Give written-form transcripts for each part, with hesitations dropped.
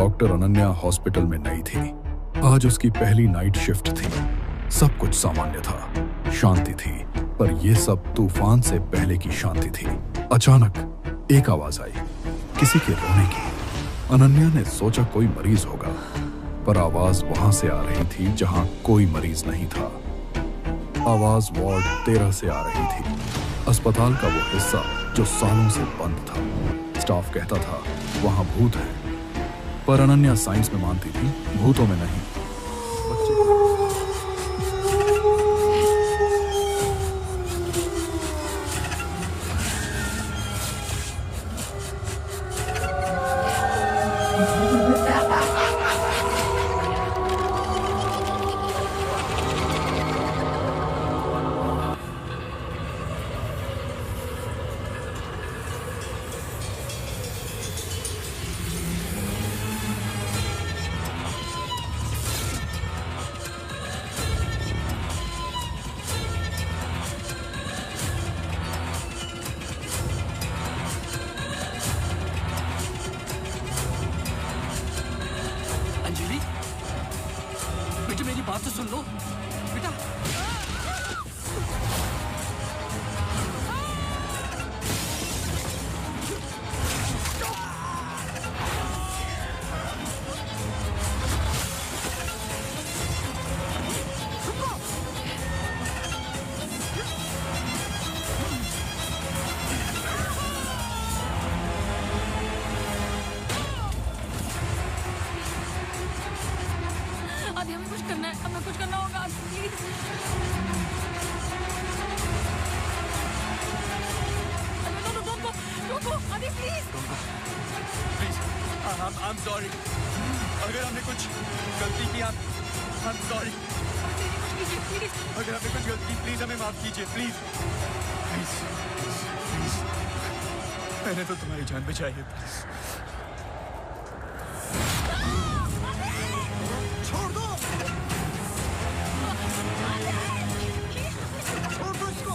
Doctor Ananya hospital में नई थी। आज उसकी पहली नाइट शिफ्ट थी। सब कुछ सामान्य था, शांति थी, पर यह सब तूफान से पहले की शांति थी। अचानक एक आवाज आई, किसी के रोने की। अनन्या ने सोचा कोई मरीज होगा, पर आवाज वहां से आ रही थी जहां कोई मरीज नहीं था। आवाज वार्ड 13 से आ रही थी, अस्पताल का वो हिस्सा जो सालों से बंद था। स्टाफ कहता था वहां भूत है, पर अनन्या साइंस में मानती थी, भूतों में नहीं। मेरी बात तो सुन लो बेटा। आदि हमें कुछ करना है, हमें कुछ करना होगा प्लीज। रुको आदि प्लीज। Please I'm sorry। अगर हमने कुछ गलती की, I'm sorry। अगर हमने कुछ गलती की, प्लीज हमें माफ कीजिए, प्लीज प्लीज प्लीज। मैंने तो तुम्हारी जान बचाई है, प्लीज। छोड़ दो, छोड़ दो इसको।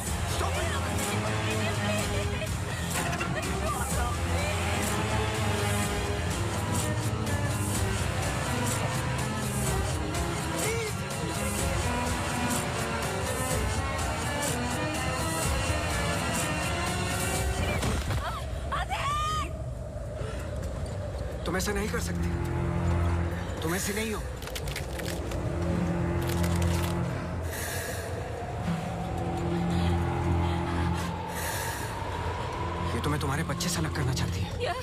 तुम ऐसा नहीं कर सकते, तुम ऐसे नहीं हो। ये तुम्हें तुम्हारे बच्चे से अलग करना चाहती है।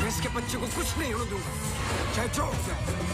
मैं इसके बच्चे को कुछ नहीं होने दूंगा, चाहे जो हो जाए।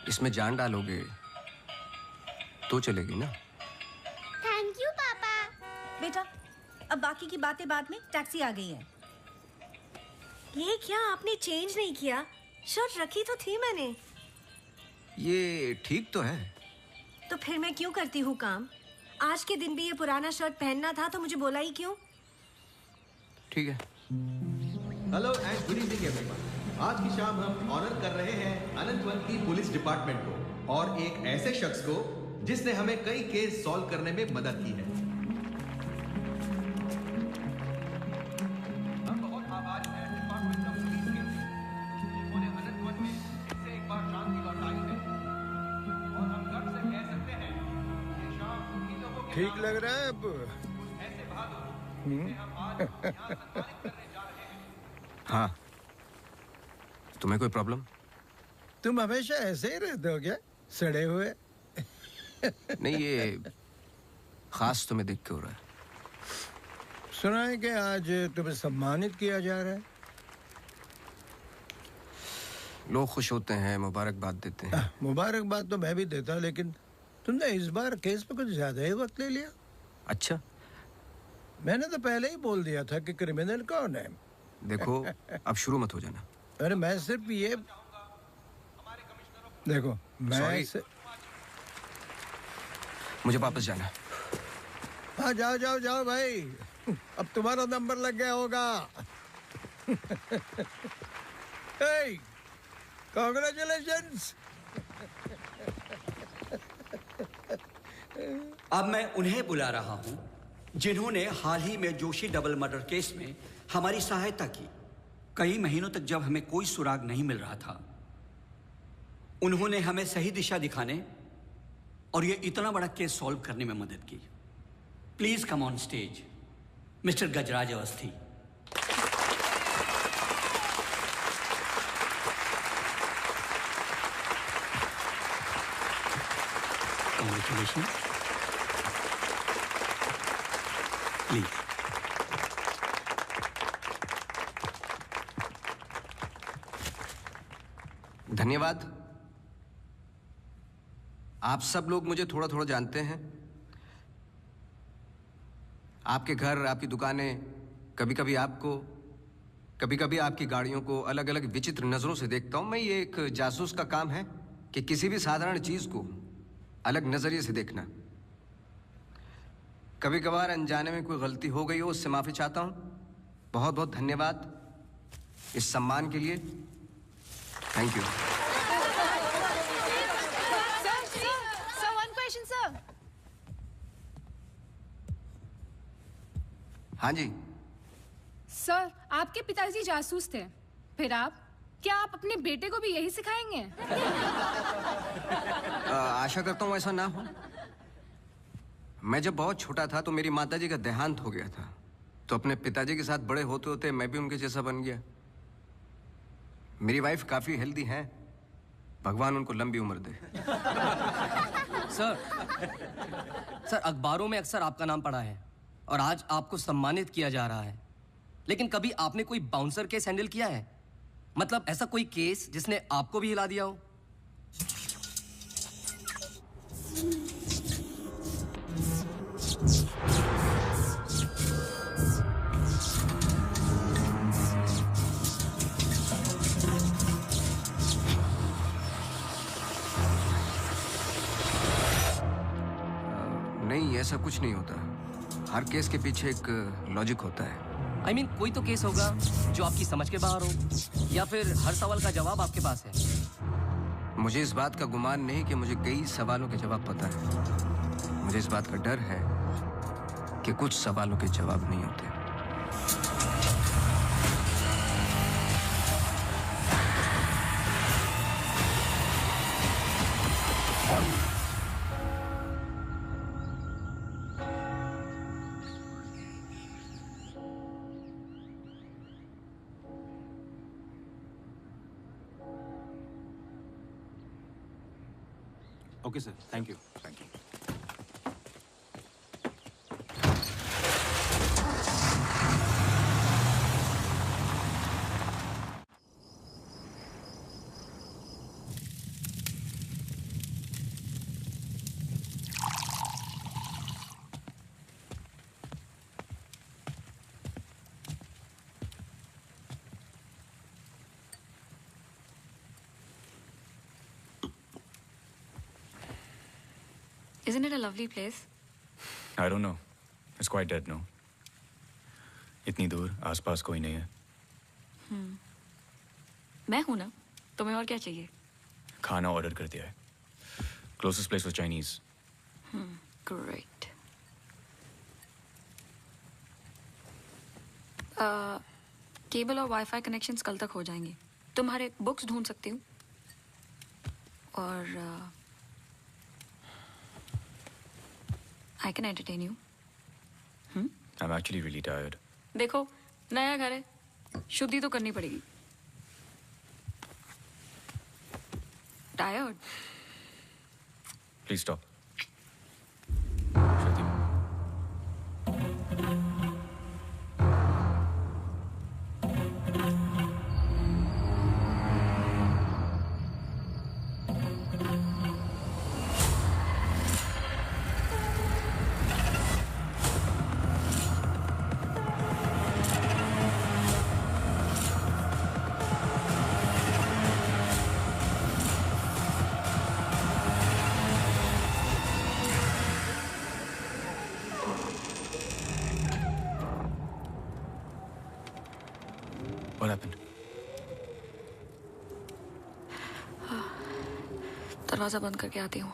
इसमें जान डालोगे तो चलेगी ना? थैंक यू पापा। बेटा, अब बाकी की बातें बाद में, टैक्सी आ गई है। ये क्या आपने चेंज नहीं किया? शर्ट रखी तो थी मैंने। ये ठीक तो है। तो फिर मैं क्यों करती हूँ काम? आज के दिन भी ये पुराना शर्ट पहनना था तो मुझे बोला ही क्यों? ठीक है। Hello and good evening everyone. आज की शाम हम ऑनर कर रहे हैं अनंतवन की पुलिस डिपार्टमेंट को और एक ऐसे शख्स को जिसने हमें कई केस सॉल्व करने में मदद की है। हम बहुत आभारी हैं डिपार्टमेंट ऑफ पुलिस के, जिन्होंने अनंतवन में इससे एक बार शांति लौटाई है और हम गर्व से कह सकते हैं कि शाम उन्हीं लोगों के ठीक लग रहा है अब? ऐसे बहादुर जिन्हें हम आज यहाँ सम्मानित करने जा रहे हैं। हाँ, तुम्हें कोई प्रॉब्लम? तुम हमेशा ऐसे ही रहते हो क्या, सड़े हुए? नहीं, ये खास तुम्हें देख के हो रहा है। सुना है कि आज तुम्हें सम्मानित किया जा रहा है। लोग खुश होते हैं, मुबारकबाद देते हैं। मुबारकबाद तो मैं भी देता, लेकिन तुमने इस बार केस पे कुछ ज्यादा ही वक्त ले लिया। अच्छा, मैंने तो पहले ही बोल दिया था कि क्रिमिनल कौन है। देखो अब शुरू मत हो जाना। अरे मैं सिर्फ ये देखो, मैं मुझे वापस जाना है। हाँ, जाओ जाओ जाओ भाई, अब तुम्हारा नंबर लग गया होगा। hey, congratulations! अब मैं उन्हें बुला रहा हूं जिन्होंने हाल ही में जोशी डबल मर्डर केस में हमारी सहायता की। कई महीनों तक जब हमें कोई सुराग नहीं मिल रहा था, उन्होंने हमें सही दिशा दिखाने और ये इतना बड़ा केस सॉल्व करने में मदद की। Please come on stage mister Gajraj Awasthi. Congratulations. Please. धन्यवाद। आप सब लोग मुझे थोड़ा थोड़ा जानते हैं। आपके घर, आपकी दुकानें, कभी कभी आपको, कभी कभी आपकी गाड़ियों को अलग अलग विचित्र नजरों से देखता हूं। मैं, ये एक जासूस का काम है कि किसी भी साधारण चीज को अलग नजरिए से देखना। कभी कभार अनजाने में कोई गलती हो गई हो, उससे माफी चाहता हूं। बहुत बहुत धन्यवाद इस सम्मान के लिए। Thank you. Sir, one question, sir. हाँ जी। सर, आपके पिताजी जासूस थे, फिर आप? क्या आप अपने बेटे को भी यही सिखाएंगे? आशा करता हूँ ऐसा ना हो। मैं जब बहुत छोटा था तो मेरी माताजी का देहांत हो गया था, तो अपने पिताजी के साथ बड़े होते होते मैं भी उनके जैसा बन गया। मेरी वाइफ काफी हेल्दी है, भगवान उनको लंबी उम्र दे। सर, अखबारों में अक्सर आपका नाम पड़ा है और आज आपको सम्मानित किया जा रहा है, लेकिन कभी आपने कोई बाउंसर केस हैंडल किया है? मतलब ऐसा कोई केस जिसने आपको भी हिला दिया हो? नहीं, ऐसा कुछ नहीं होता। हर केस के पीछे एक लॉजिक होता है। I mean, कोई तो केस होगा जो आपकी समझ के बाहर हो, या फिर हर सवाल का जवाब आपके पास है। मुझे इस बात का गुमान नहीं कि मुझे कई सवालों के जवाब पता है। मुझे इस बात का डर है कि कुछ सवालों के जवाब नहीं होते। Okay, sir. Thank you. Thank you. Isn't it a lovely place? I don't know. It's quite dead, no? इतनी दूर आसपास कोई नहीं है. मैं हूं ना. तुम्हें और क्या चाहिए? खाना ऑर्डर कर दिया है. Closest place was Chinese. Great. Cable और वाईफाई कनेक्शंस कल तक हो जाएंगे. तुम्हारे बुक्स ढूंढ सकती हूँ. और I can entertain you. I'm actually really tired. देखो, नया घर है. शुद्धि तो करनी पड़ेगी. Tired? Please stop. What happened? दरवाजा बंद करके आती हूँ.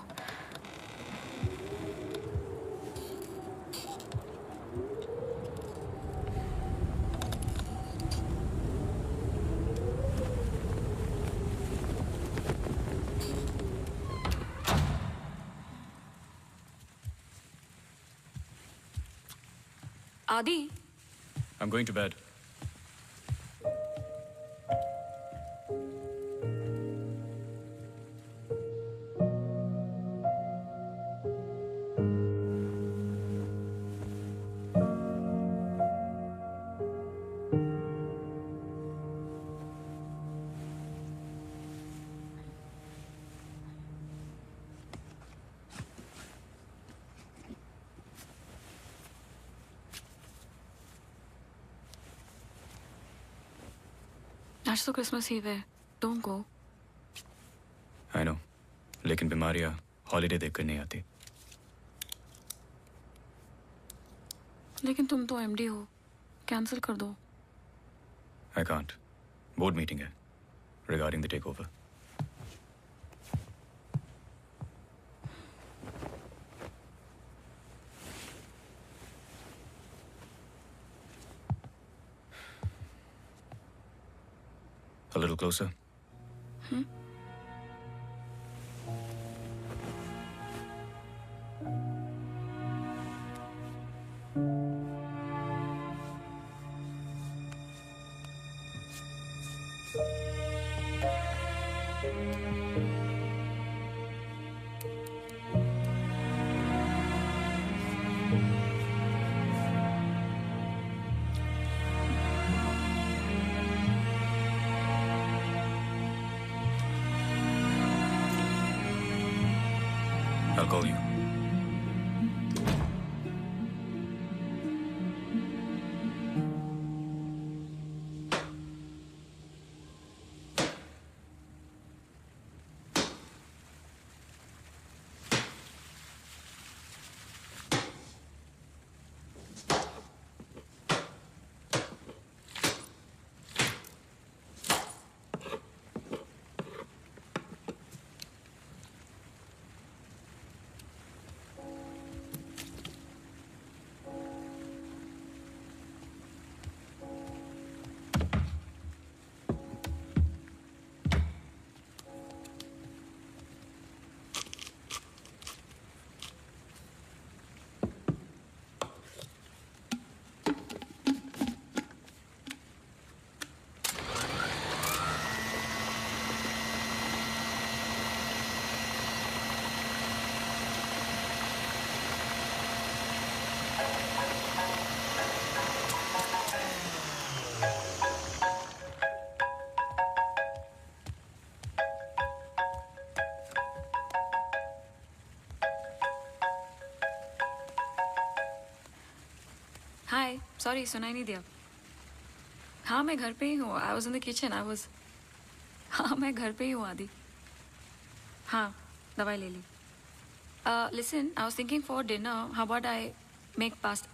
आदि. I'm going to bed. आज तो क्रिसमस ईव है. Don't go. I know. लेकिन बीमारियां हॉलिडे देखकर नहीं आती. लेकिन तुम तो एमडी हो. कैंसिल कर दो. I can't. Board meeting है. Regarding the takeover. A little closer. I'll call you. Hi. Sorry, सुनाई नहीं दिया. हाँ, मैं घर पे ही हूँ. I was in the kitchen. हाँ, मैं घर पे ही हूँ आदि. हाँ, दवाई ले ली. Listen, I was thinking for dinner, how about I make pasta?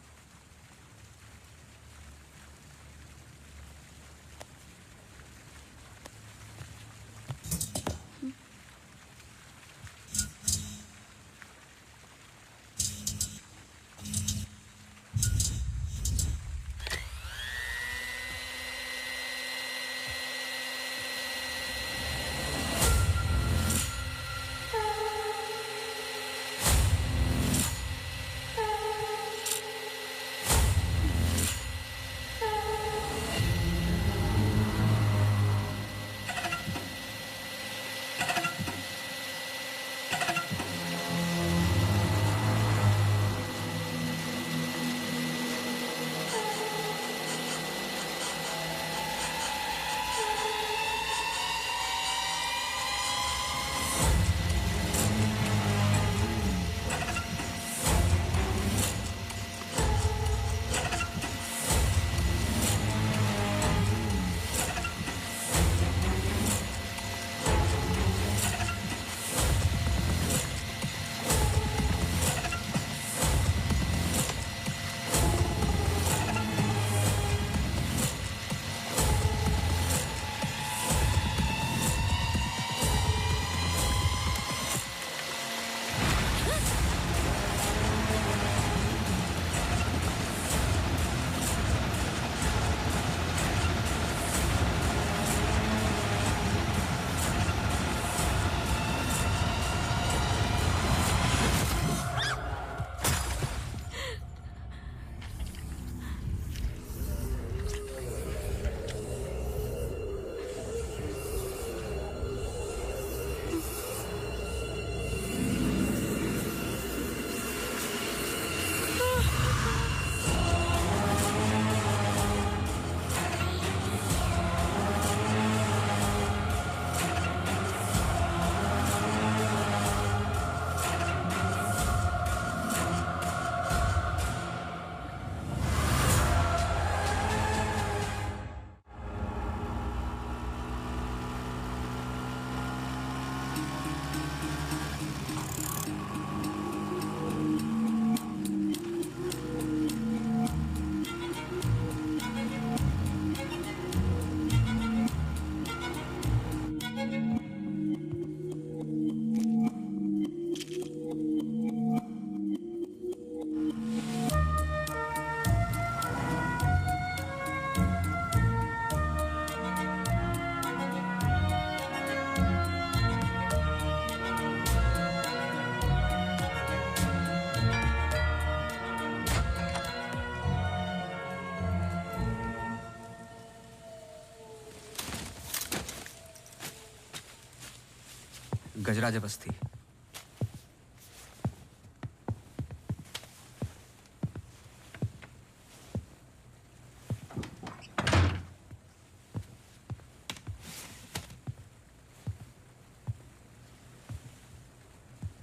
गजराज बस्ती।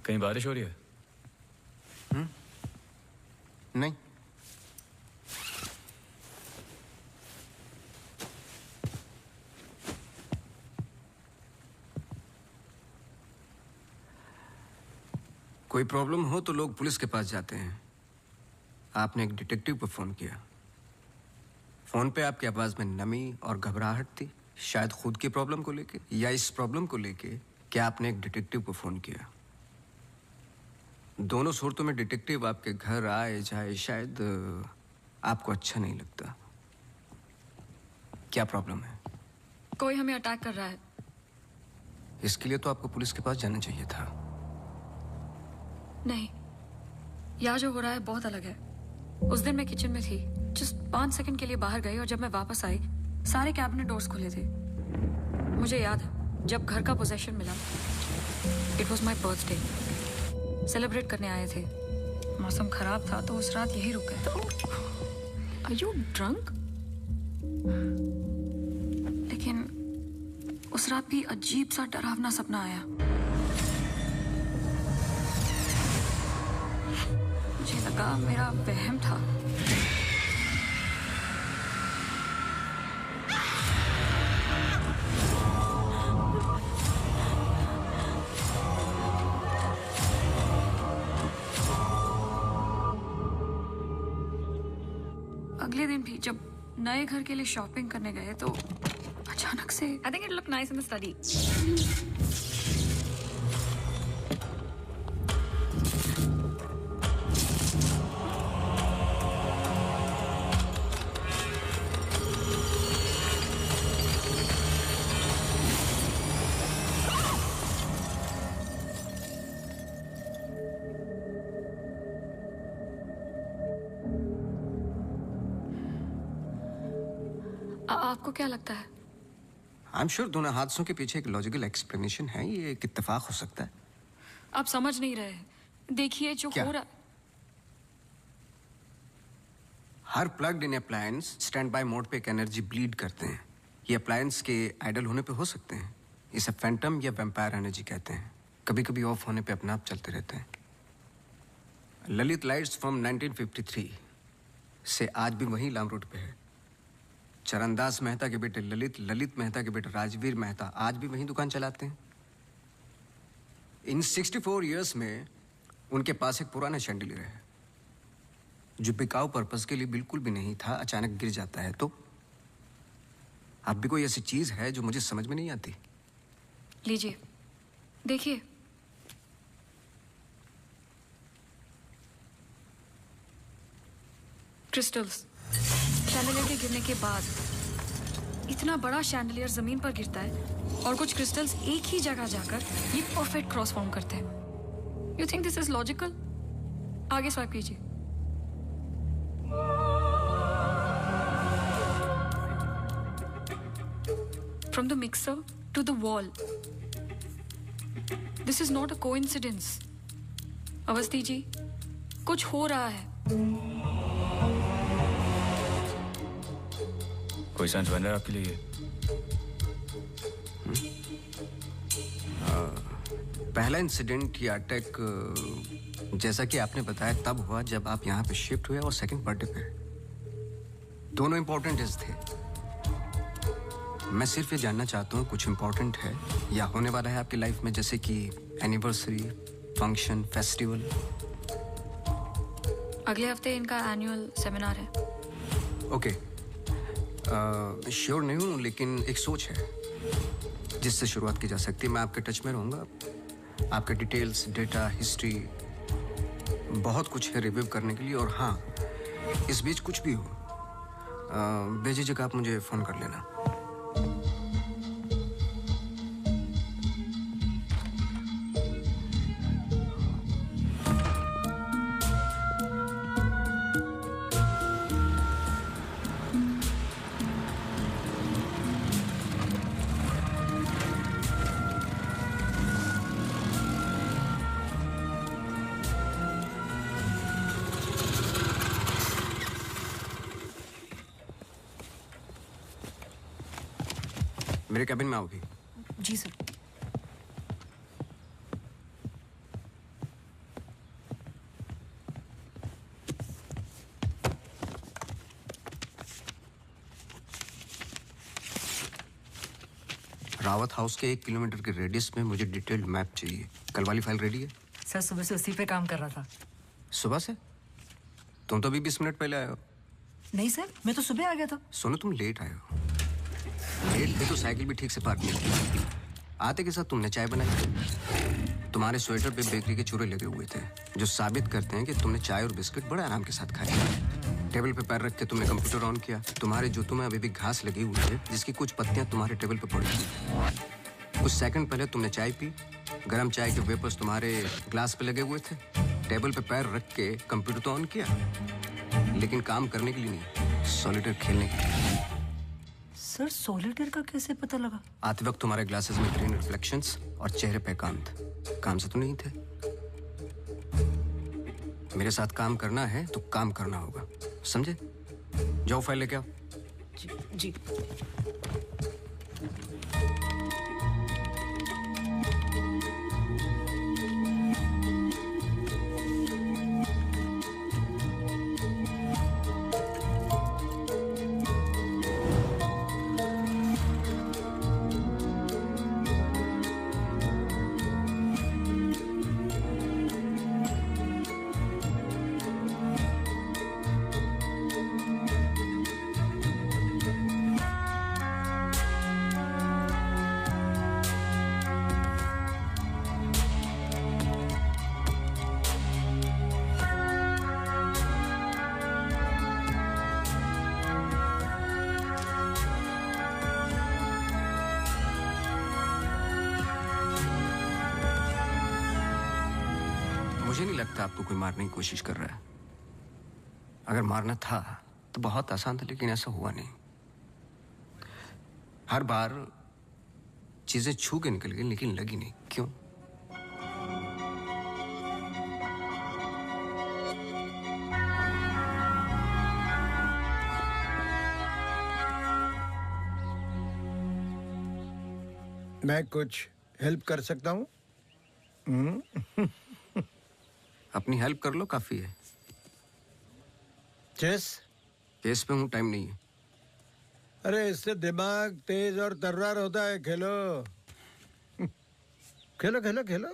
कहीं बारिश हो रही है? नहीं। कोई प्रॉब्लम हो तो लोग पुलिस के पास जाते हैं। आपने एक डिटेक्टिव को फोन किया। फोन पे आपकी आवाज में नमी और घबराहट थी, शायद खुद की प्रॉब्लम को लेके या इस प्रॉब्लम को लेके कि आपने एक डिटेक्टिव को फोन किया। दोनों सूरतों में डिटेक्टिव आपके घर आए जाए शायद आपको अच्छा नहीं लगता। क्या प्रॉब्लम है? कोई हमें अटैक कर रहा है। इसके लिए तो आपको पुलिस के पास जाना चाहिए था। नहीं, यहाँ जो हो रहा है बहुत अलग है। उस दिन मैं किचन में थी, जस्ट 5 सेकंड के लिए बाहर गई और जब मैं वापस आई सारे कैबिनेट डोर्स खुले थे। मुझे याद है जब घर का पोजेशन मिला, it was my birthday, celebrate करने आए थे। मौसम खराब था तो उस रात यही रुक गए। Are you drunk? लेकिन उस रात भी अजीब सा डरावना सपना आया। मुझे लगा मेरा वहम था। अगले दिन भी जब नए घर के लिए शॉपिंग करने गए तो अचानक से I think it look nice in the study. आपको क्या लगता है? आई एम श्योर दोनों हादसों के पीछे एक लॉजिकल एक्सप्लेनेशन है। ये एक इत्तेफाक हो सकता है। आप समझ नहीं रहे। देखिए जो हो रहा। हर plugged in appliance standby mode पे एक एनर्जी ब्लीड करते हैं। ये अप्लायंस के आइडल होने पे हो सकते हैं। इसे फैंटम या वैम्पायर एनर्जी कहते हैं। कभी कभी ऑफ होने पे अपने आप चलते रहते हैं। ललित लाइट्स फ्रॉम 1953 से आज भी वही लाम रोड पे है। चरणदास मेहता के बेटे ललित, ललित मेहता के बेटे राजवीर मेहता आज भी वही दुकान चलाते हैं। इन 64 इयर्स में उनके पास एक पुराना शैंडिलियर है जो बिकाऊ पर्पस के लिए बिल्कुल भी नहीं था, अचानक गिर जाता है। तो अब भी कोई ऐसी चीज है जो मुझे समझ में नहीं आती। लीजिए देखिए। क्रिस्टल्स। शैंडलियर के गिरने के बाद इतना बड़ा शैंडलियर जमीन पर गिरता है और कुछ क्रिस्टल्स एक ही जगह जाकर ये परफेक्ट क्रॉस फॉर्म करते हैं। You think this is logical? आगे स्वाइप कीजिए। From the mixer to the wall. This is not a coincidence. Awasthi ji, कुछ हो रहा है। कोई सेंस बन रहा है आपके लिए? पहला इंसिडेंट या अटैक जैसा कि आपने बताया तब हुआ जब आप यहाँ पे शिफ्ट हुए और सेकंड बर्थडे पे। दोनों इंपॉर्टेंट डेज थे। मैं सिर्फ ये जानना चाहता हूँ कुछ इंपॉर्टेंट है या होने वाला है आपकी लाइफ में, जैसे कि एनिवर्सरी, फंक्शन, फेस्टिवल। अगले हफ्ते इनका एनुअल सेमिनार है। ओके, श्योर नहीं हूँ लेकिन एक सोच है जिससे शुरुआत की जा सकती है। मैं आपके टच में रहूँगा। आपके डिटेल्स, डेटा, हिस्ट्री बहुत कुछ है रिव्यू करने के लिए। और हाँ, इस बीच कुछ भी हो बेझिझक आप मुझे फ़ोन कर लेना। मेरे कैबिन में आओगी? जी सर। रावत हाउस के 1 किलोमीटर के रेडियस में मुझे डिटेल्ड मैप चाहिए। कल वाली फाइल रेडी है? सर सुबह से उसी पे काम कर रहा था। सुबह से? तुम तो अभी 20 मिनट पहले आए हो। नहीं सर, मैं तो सुबह आ गया था। सुनो, तुम लेट आए हो। लेट थे तो साइकिल भी ठीक से पार्क नहीं की। आते के साथ तुमने चाय बनाई। तुम्हारे स्वेटर पे बेकरी के चूरे लगे हुए थे जो साबित करते हैं कि तुमने चाय और बिस्किट बड़े आराम के साथ खाए। टेबल पे पैर रख के तुमने कंप्यूटर ऑन किया। तुम्हारे जूतों में अभी भी घास लगी हुई है जिसकी कुछ पत्तियां तुम्हारे टेबल पे पड़ी थी। कुछ सेकंड पहले तुमने चाय पी। गर्म चाय के वेपर्स तुम्हारे ग्लास पे लगे हुए थे। टेबल पे पैर रख के कंप्यूटर तो ऑन किया, लेकिन काम करने के लिए नहीं, सॉलिटेयर खेलने के लिए। सर सॉलिटेयर का कैसे पता लगा? आते वक्त तुम्हारे ग्लासेस में ग्रीन रिफ्लेक्शंस और चेहरे पे एकांत। काम से तो नहीं थे। मेरे साथ काम करना है तो काम करना होगा, समझे? जाओ फाइल लेके आओ। जी। लगता आपको कोई मारने की कोशिश कर रहा है। अगर मारना था तो बहुत आसान था, लेकिन ऐसा हुआ नहीं। हर बार चीजें छू के निकल गई, लेकिन लगी नहीं। क्यों? मैं कुछ हेल्प कर सकता हूँ? अपनी हेल्प कर लो, काफी है। चेस केस पे हूँ, टाइम नहीं है। अरे इससे दिमाग तेज और तर्रार होता है। खेलो खेलो खेलो खेलो।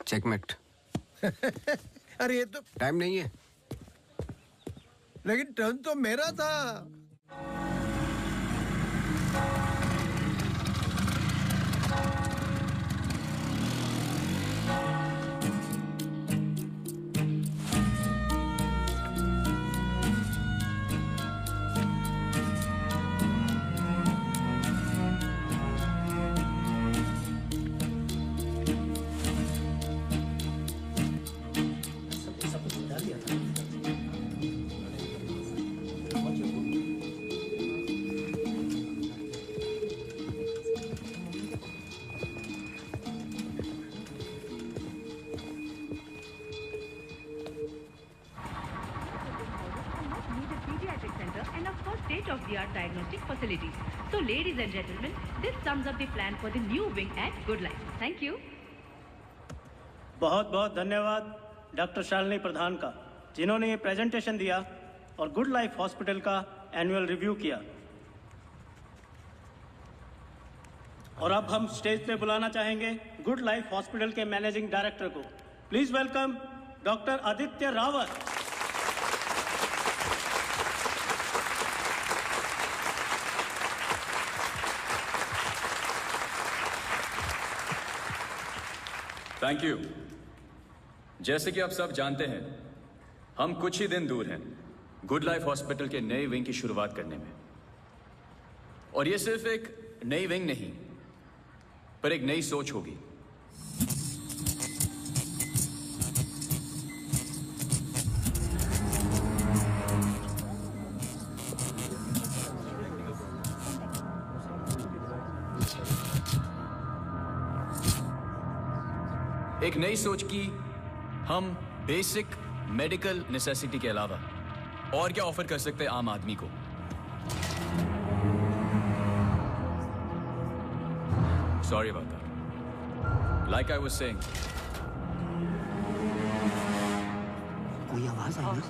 चेकमेट। अरे ये तो टाइम नहीं है। लेकिन टर्न तो मेरा था। state-of-the-art diagnostic facilities. So, ladies and gentlemen, this sums up the plan for the new wing at Good Life. Thank you. बहुत बहुत धन्यवाद डॉक्टर शालिनी प्रधान का, जिन्होंने ये प्रेजेंटेशन दिया और गुड लाइफ हॉस्पिटल का एनुअल रिव्यू किया। और अब हम स्टेज पे बुलाना चाहेंगे गुड लाइफ हॉस्पिटल के मैनेजिंग डायरेक्टर को। Please welcome doctor Aditya Rawat. Thank you. जैसे कि आप सब जानते हैं, हम कुछ ही दिन दूर हैं गुड लाइफ हॉस्पिटल के नए विंग की शुरुआत करने में। और ये सिर्फ एक नई विंग नहीं, पर एक नई सोच होगी। एक नई सोच की हम बेसिक मेडिकल नेसेसिटी के अलावा और क्या ऑफर कर सकते हैं आम आदमी को। Sorry about that. Like I was saying, कोई आवाज आई ना?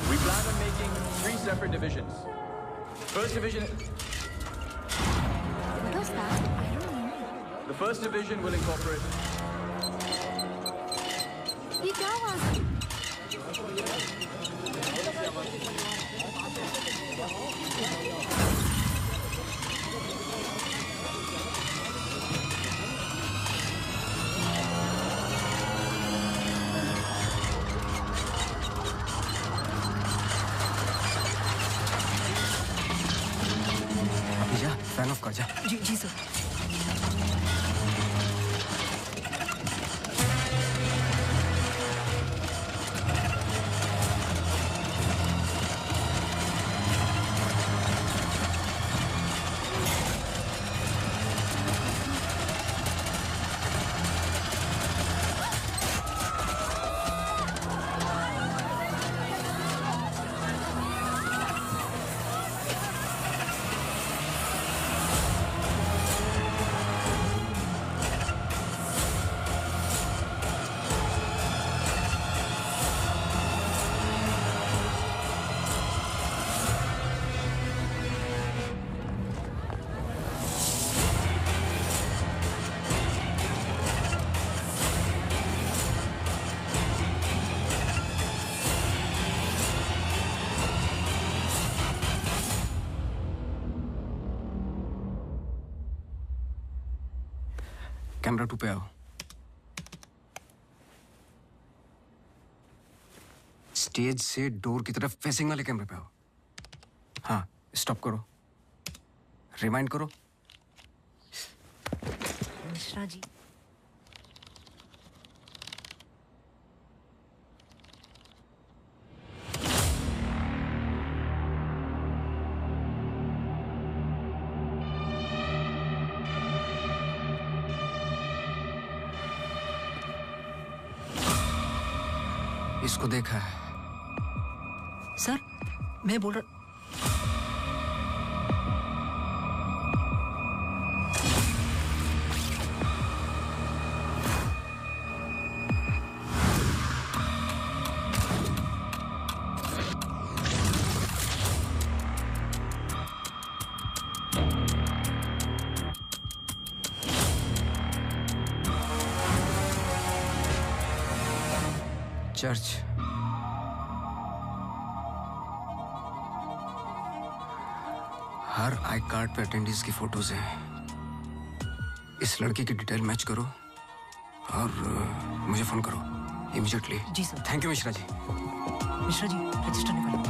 We plan on making 3 separate divisions. First division. What was that? I don't know. The first division will incorporate. ये क्या आवाज है? अभी जा, फैन ऑफ कर जा। जी जी सर। कैमरा 2 पे आओ। स्टेज से डोर की तरफ फेसिंग वाले कैमरे पे आओ। हाँ, स्टॉप करो, रिवाइंड करो। मिश्रा जी, इसको देखा है। सर मैं बोल रहा चर्च। हर आई कार्ड पे अटेंडेंस की फोटोज हैं। इस लड़के की डिटेल मैच करो और मुझे फोन करो इमीडिएटली। जी sir. Thank you Mishra ji. Mishra ji register निकालो।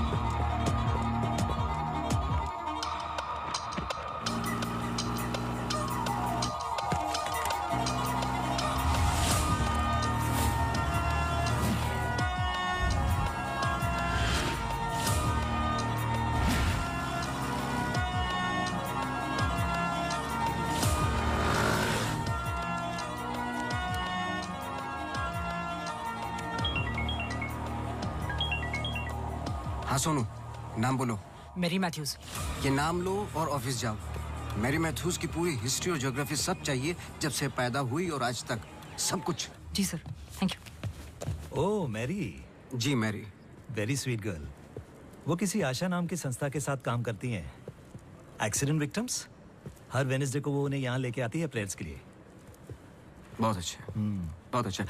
हाँ सोनू, नाम बोलो। Mary Matthews. ये नाम लो और ऑफिस जाओ। मैरी मैथ्यूज की पूरी हिस्ट्री और ज्योग्राफी सब चाहिए, जब से पैदा हुई और आज तक सब कुछ। जी sir, thank you. Oh Mary. जी मैरी। Very sweet girl. वो किसी आशा नाम की संस्था के साथ काम करती हैं। Accident victims. हर वेडनेसडे को वो उन्हें यहाँ लेके आती है प्रेयर्स के लिए। बहुत अच्छा, बहुत अच्छा।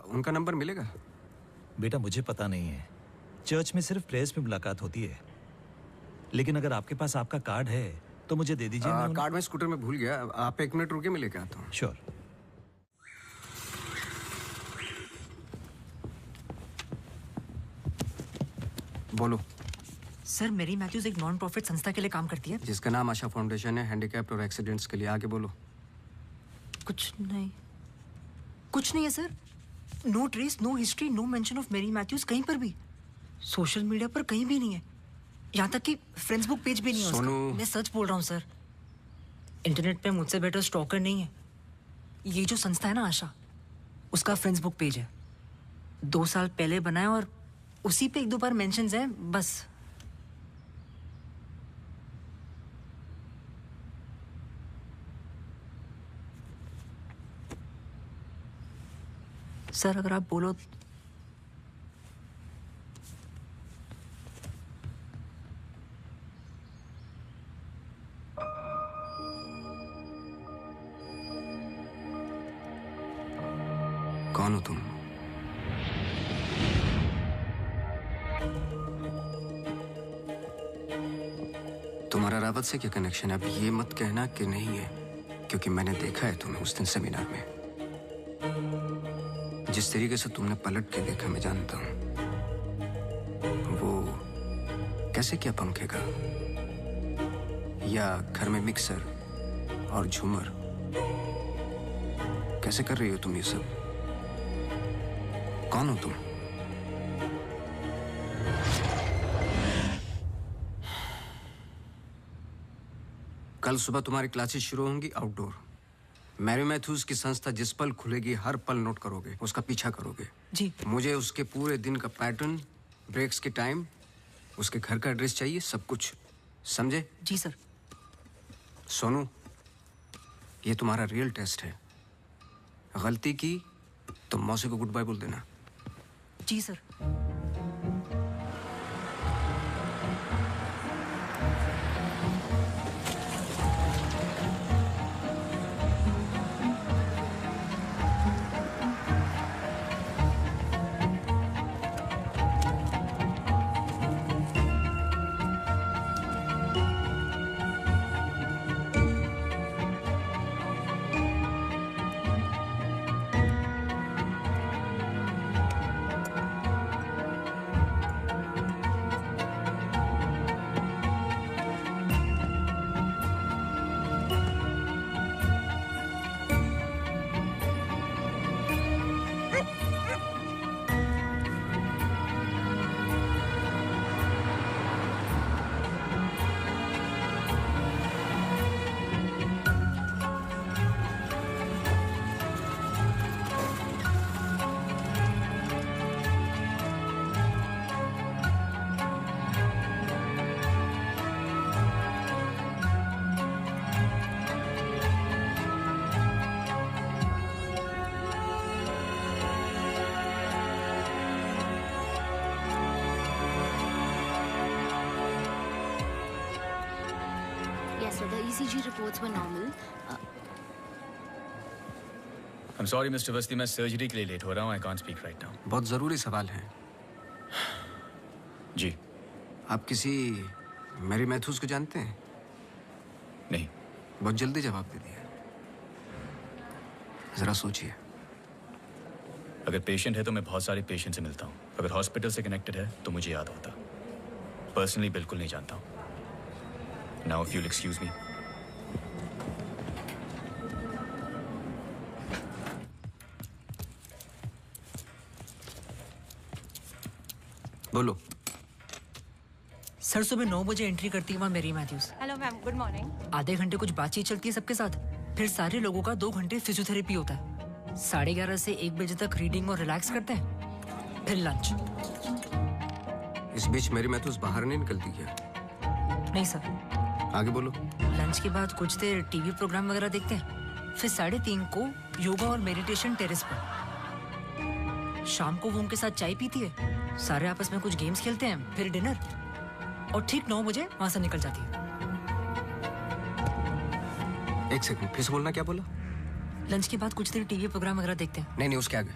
उनका नंबर मिलेगा? बेटा मुझे पता नहीं है, चर्च में सिर्फ प्रेयर्स में मुलाकात होती है। लेकिन अगर आपके पास आपका कार्ड है तो मुझे दे दीजिए। कार्ड मैं स्कूटर में भूल गया, आप 1 मिनट रुके, मैं लेके आता हूँ। श्योर। बोलो। सर मैरी मैथ्यूज एक नॉन प्रॉफिट संस्था के लिए काम करती है जिसका नाम आशा फाउंडेशन है, हैंडीकैप्ड और एक्सीडेंट्स के लिए। आगे बोलो। कुछ नहीं, कुछ नहीं है sir. No trace, no history, no mention of Mary Matthews कहीं पर भी। सोशल मीडिया पर कहीं भी नहीं है, यहाँ तक कि फ्रेंड्स बुक पेज भी नहीं है उसका। मैं सच बोल रहा हूँ सर, इंटरनेट पे मुझसे बेटर स्टॉकर नहीं है। ये जो संस्था है ना आशा, उसका फ्रेंड्स बुक पेज है, 2 साल पहले बनाया और उसी पे 1-2 बार मेंशंस हैं बस। सर अगर आप बोलो। कौन हो तुम? तुम्हारा रावत से क्या कनेक्शन है? अब ये मत कहना कि नहीं है, क्योंकि मैंने देखा है तुम्हें उस दिन सेमिनार में। जिस तरीके से तुमने पलट के देखा मैं जानता हूं। वो कैसे किया पंखे का, या घर में मिक्सर और झूमर, कैसे कर रही हो तुम ये सब? कौन हो तुम? कल सुबह तुम्हारी क्लासेस शुरू होंगी आउटडोर। मैरी मैथ्यूज की संस्था जिस पल खुलेगी हर पल नोट करोगे, उसका पीछा करोगे। जी। मुझे उसके पूरे दिन का पैटर्न, ब्रेक्स के टाइम, उसके घर का एड्रेस चाहिए, सब कुछ। समझे? जी सर। सोनू, ये तुम्हारा रियल टेस्ट है। गलती की तो मौसी को गुड बाय बोल देना। जी sir. ECG reports were normal. I'm sorry, Mr. Awasthi, मैं सर्जरी के लिए लेट हो रहा हूँ. I can't speak right now. बहुत ज़रूरी सवाल है. जी. आप किसी मैरी मैथ्यूज को जानते हैं? नहीं. बहुत जल्दी जवाब दे दिया. जरा सोचिए. अगर पेशेंट है तो मैं बहुत सारे पेशेंट से मिलता हूँ. अगर हॉस्पिटल से कनेक्टेड है तो मुझे याद होता. पर्सनली बिल्कुल नहीं जानता हूँ. Now if you'll excuse me. बोलो. सर सुबह 9 बजे एंट्री करती है वहाँ Mary Matthews. Hello ma'am, good morning. आधे घंटे कुछ बातचीत चलती है सबके साथ, फिर सारे लोगों का 2 घंटे फिजियोथेरेपी होता है. 11:30 से 1 बजे तक रीडिंग और रिलैक्स करते हैं, फिर लंच. इस बीच मेरी मैथ्यूज बाहर नहीं निकलती क्या? नहीं सर. आगे बोलो. लंच के बाद कुछ देर टीवी प्रोग्राम वगैरह देखते हैं, फिर 3:30 को योगा और मेडिटेशन टेरेस पर. शाम को वो उनके साथ चाय पीती है, सारे आपस में कुछ गेम्स खेलते हैं, फिर डिनर, और ठीक 9 बजे वहां से निकल जाती है. 1 सेकंड, फिर से बोलना. क्या बोला? लंच के बाद कुछ देर टीवी प्रोग्राम वगैरह देखते हैं. नहीं, उसके आगे.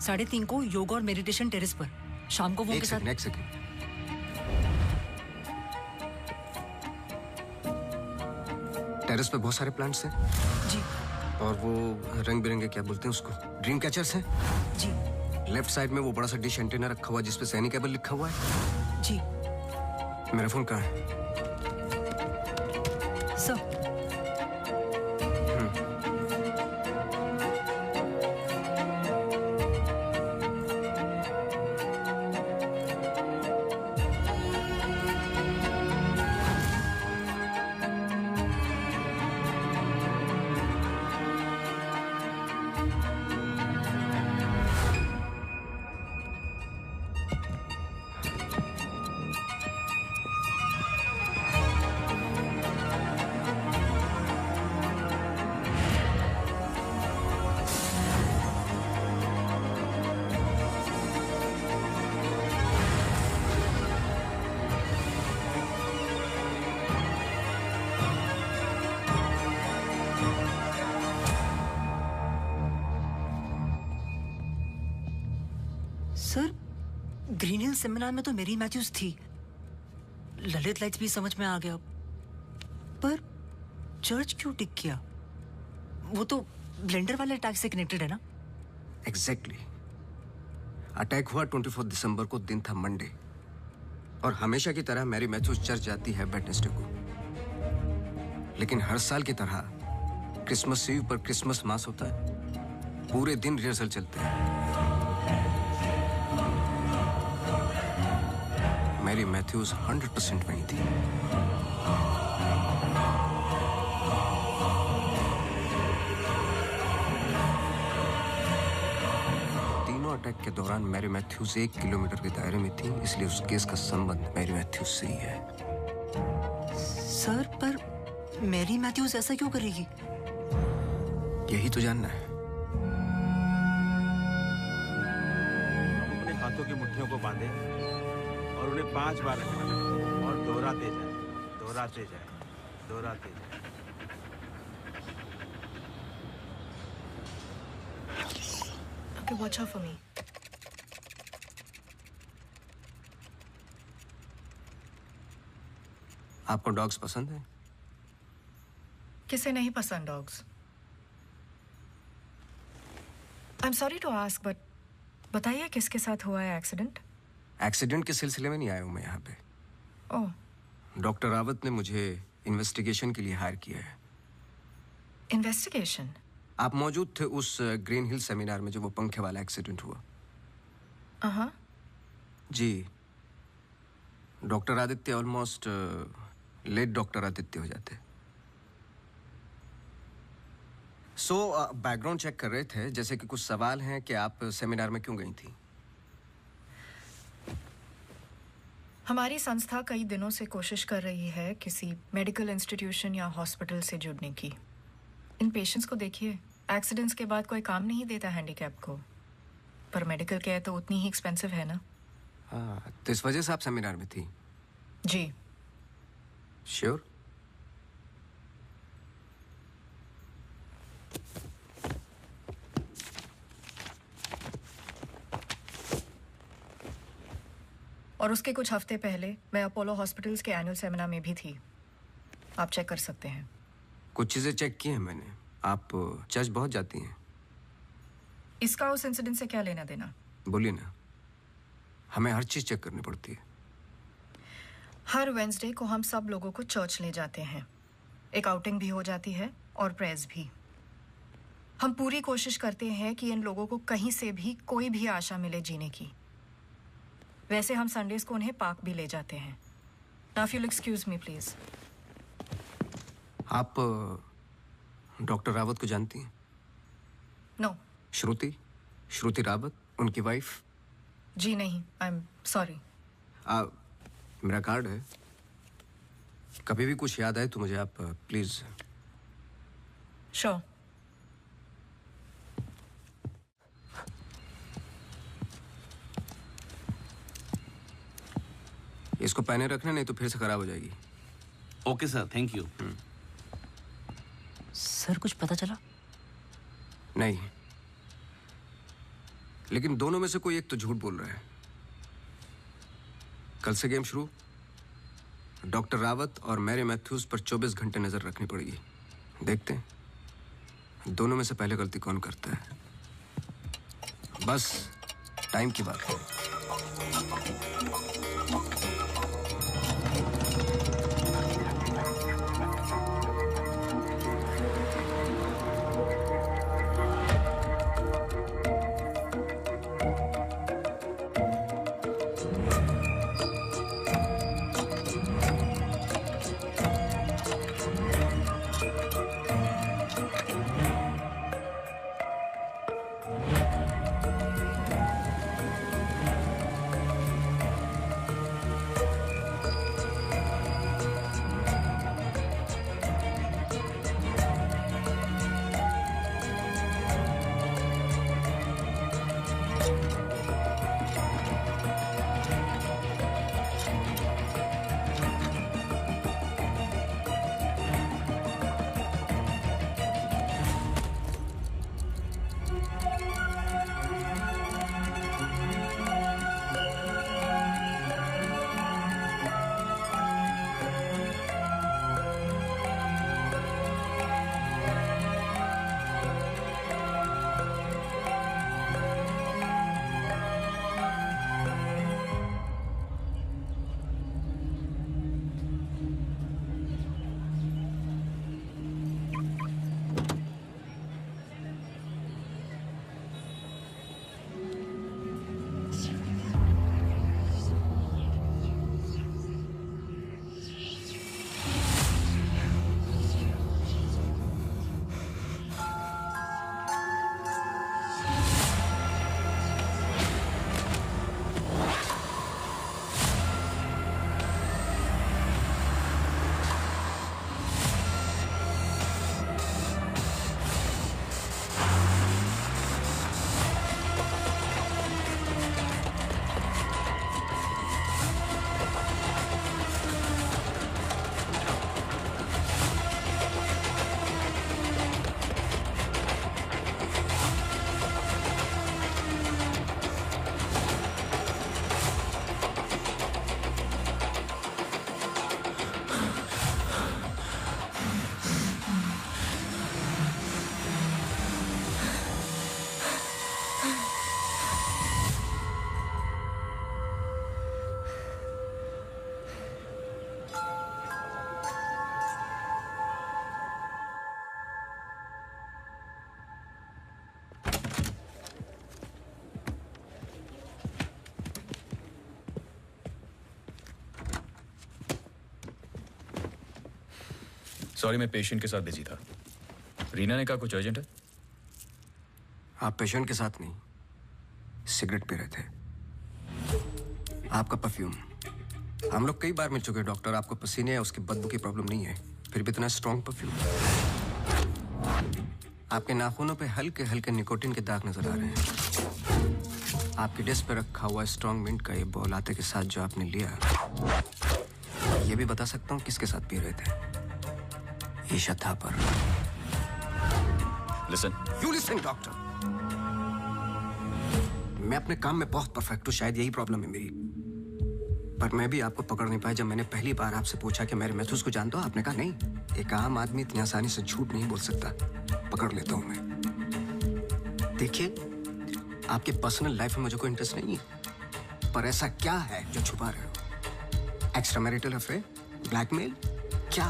3:30 को योगा और मेडिटेशन टेरेस पर. शाम को वो उनके साथ. एक सेकंड. टेरेस पे बहुत सारे प्लांट्स हैं. जी. और वो रंग बिरंगे क्या बोलते हैं उसको, ड्रीम कैचर्स हैं. जी. लेफ्ट साइड में वो बड़ा सा डिश एंटीना रखा हुआ है जिसपे सैनी केबल लिखा हुआ है. जी. मेरा फोन कहाँ है? Sir. Sir, Green Hill seminar में तो मेरी मैथ्यूज थी. ललित लाइट्स भी समझ में आ गया, पर चर्च क्यों टिक किया? वो तो ब्लेंडर वाले अटैक से कनेक्टेड है ना? एग्जैक्टली. अटैक हुआ 24 दिसंबर को, दिन था मंडे, और हमेशा की तरह मैरी मैथ्यूज चर्च जाती है वेडनेसडे को. लेकिन हर साल की तरह क्रिसमस ईव पर क्रिसमस मास होता है. पूरे दिन रिहर्सल चलते हैं. मैरी मैथ्यूज 100% वही थी. तीनों अटैक के दौरान मैरी मैथ्यूज 1 किलोमीटर के दायरे में थी, इसलिए उस केस का संबंध मैरी मैथ्यूज से ही है. सर, पर मैरी मैथ्यूज ऐसा क्यों करेगी? यही तो जानना है. अपने हाथों की मुट्ठियों को बांधे और उन्हें 5 बार रखना और दोहराते जाए, दोहराते जाए, दोहराते जाए. Okay, watch out for me. आपको डॉग्स पसंद है? किसे नहीं पसंद dogs? I'm sorry to ask, but बताइए किसके साथ हुआ है एक्सीडेंट? एक्सीडेंट के सिलसिले में नहीं आया हूं मैं यहाँ पे. ओह. डॉक्टर रावत ने मुझे इन्वेस्टिगेशन के लिए हायर किया है. इन्वेस्टिगेशन? आप मौजूद थे उस ग्रीन हिल सेमिनार में जो वो पंखे वाला एक्सीडेंट हुआ? हाँ. जी. Doctor Aditya almost late doctor Aditya हो जाते. बैकग्राउंड चेक कर रहे थे, जैसे कि कुछ सवाल हैं कि आप सेमिनार में क्यों गई थी? हमारी संस्था कई दिनों से कोशिश कर रही है किसी मेडिकल इंस्टीट्यूशन या हॉस्पिटल से जुड़ने की. इन पेशेंट्स को देखिए, एक्सीडेंट्स के बाद कोई काम नहीं देता हैंडीकैप को, पर मेडिकल केयर तो उतनी ही एक्सपेंसिव है ना. हाँ, तो इस वजह से आप सेमिनार में थी? जी. श्योर? और उसके कुछ हफ्ते पहले मैं अपोलो हॉस्पिटल्स के एनुअल सेमिनार में भी थी। आप चेक कर सकते हैं। कुछ चीजें चेक की हैं मैंने। आप चर्च बहुत जाती हैं। इसका उस इंसिडेंट से क्या लेना देना? बोलिए ना। हमें हर चीज चेक करनी पड़ती है। हर वेंसडे को हम सब लोगों को चर्च ले जाते हैं। एक आउटिंग भी हो जाती है और प्रेयर्स भी। हम पूरी कोशिश करते हैं कि इन लोगों को कहीं से भी कोई भी आशा मिले जीने की। वैसे हम संडेज को उन्हें पार्क भी ले जाते हैं। Now if you will excuse me please. आप डॉक्टर रावत को जानती हैं? नो। श्रुति रावत, उनकी वाइफ? जी नहीं, आई एम सॉरी। मेरा कार्ड है, कभी भी कुछ याद आए तो मुझे आप प्लीज। श्योर। इसको पहने रखना, नहीं तो फिर से खराब हो जाएगी। Okay sir, thank you. Sir कुछ पता चला? नहीं, लेकिन दोनों में से कोई एक तो झूठ बोल रहा है। कल से गेम शुरू। डॉक्टर रावत और मैरी मैथ्यूज पर 24 घंटे नजर रखनी पड़ेगी। देखते हैं दोनों में से पहले गलती कौन करता है। बस टाइम की बात है। सॉरी, मैं पेशेंट के साथ बिजी था। रीना ने कहा कुछ अर्जेंट है। आप पेशेंट के साथ नहीं, सिगरेट पी रहे थे। आपका परफ्यूम, हम लोग कई बार मिल चुके हैं डॉक्टर। आपको पसीने या उसकी बदबू की प्रॉब्लम नहीं है, फिर भी इतना स्ट्रॉन्ग परफ्यूम। आपके नाखूनों पे हल्के हल्के निकोटिन के दाग नजर आ रहे हैं। आपकी डेस्क पे रखा हुआ स्ट्रॉन्ग मिंट का ये बॉल आते के साथ जो आपने लिया, ये भी बता सकता हूँ किसके साथ पी रहे थे। Isha Thapar. Listen. You listen doctor. मैं अपने काम में बहुत परफेक्ट हूँ, शायद यही प्रॉब्लम है मेरी। पर मैं भी आपको पकड़ नहीं पाया जब मैंने पहली बार आपसे पूछा कि मैरी मैथ्यूज को जानते हो। आपने कहा नहीं, एक आम आदमी इतनी आसानी से झूठ नहीं बोल सकता। पकड़ लेता हूं मैं। देखिए, आपके पर्सनल लाइफ में मुझे कोई इंटरेस्ट नहीं है, पर ऐसा क्या है जो छुपा रहे हो? एक्स्ट्रा मैरिटल अफेयर, ब्लैकमेल, क्या?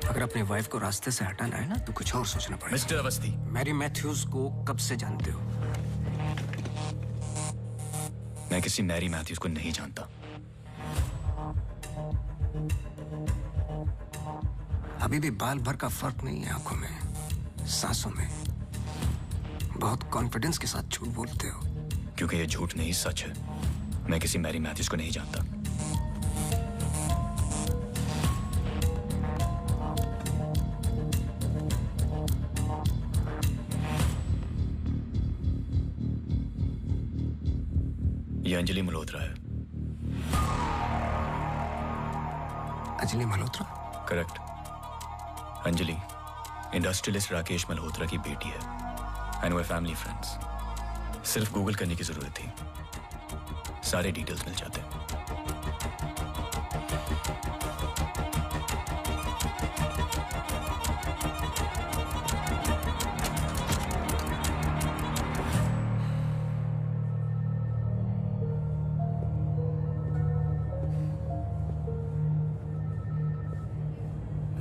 अगर अपने वाइफ को रास्ते से हटाना है ना तो कुछ और सोचना पड़ेगा। मिस्टर अवस्थी, मैरी मैथ्यूज को कब से जानते हो? मैं किसी मैरी मैथ्यूज को नहीं जानता। अभी भी बाल भर का फर्क नहीं है आंखों में, सांसों में। बहुत कॉन्फिडेंस के साथ झूठ बोलते हो। क्योंकि ये झूठ नहीं, सच है। मैं किसी मैरी मैथ्यूज को नहीं जानता। ये अंजलि मल्होत्रा है। अंजलि मल्होत्रा? करेक्ट। अंजलि इंडस्ट्रियलिस्ट राकेश मल्होत्रा की बेटी है एंड वे फैमिली फ्रेंड्स। सिर्फ गूगल करने की जरूरत थी, सारे डिटेल्स मिल जाते हैं।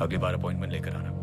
अगली बार अपॉइंटमेंट लेकर आना।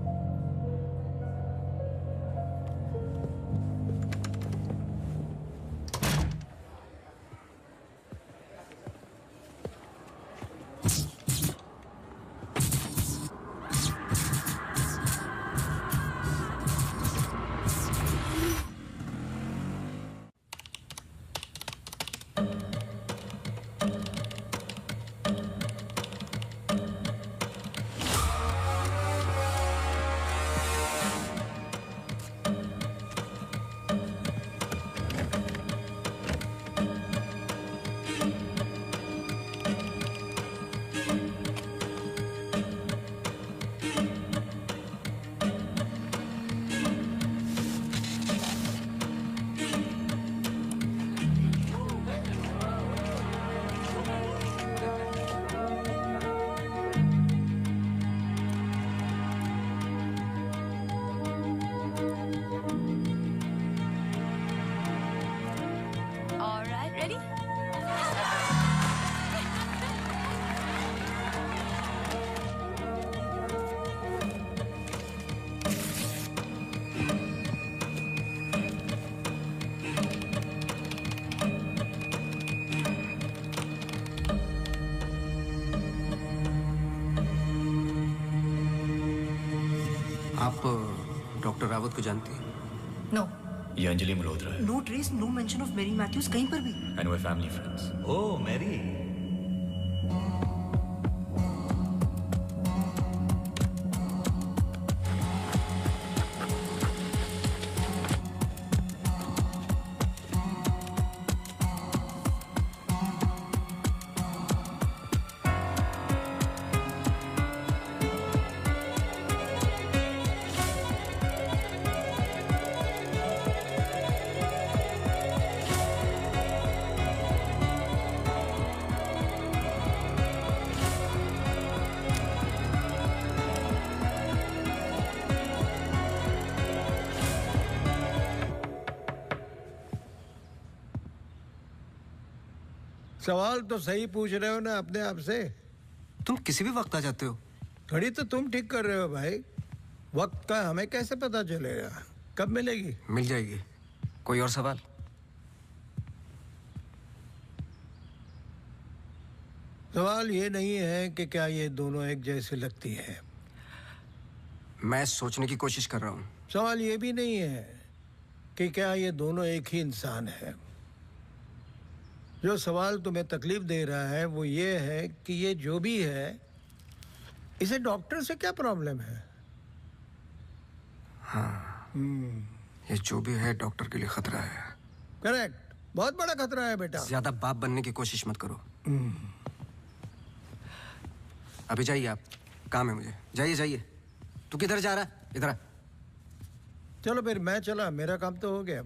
आप डॉक्टर रावत को जानती हैं? नो। ये अंजलि मल्होत्रा है। No trace, no mention of Mary Matthews कहीं पर भी। And way family friends. Oh Mary. सवाल तो सही पूछ रहे हो ना अपने आप से। तुम किसी भी वक्त आ जाते हो। घड़ी तो तुम ठीक कर रहे हो भाई, वक्त का हमें कैसे पता चलेगा? कब मिलेगी? मिल जाएगी। कोई और सवाल? सवाल ये नहीं है कि क्या ये दोनों एक जैसी लगती है। मैं सोचने की कोशिश कर रहा हूँ। सवाल ये भी नहीं है कि क्या ये दोनों एक ही इंसान है। जो सवाल तुम्हें तकलीफ दे रहा है वो ये है कि ये जो भी है, इसे डॉक्टर से क्या प्रॉब्लम है? हाँ, ये जो भी है डॉक्टर के लिए खतरा है। करेक्ट, बहुत बड़ा खतरा है बेटा। ज्यादा बाप बनने की कोशिश मत करो। अभी जाइए, आप काम है मुझे। जाइए जाइए। तू किधर जा रहा है? इधर आ। चलो फिर मैं चला, मेरा काम तो हो गया।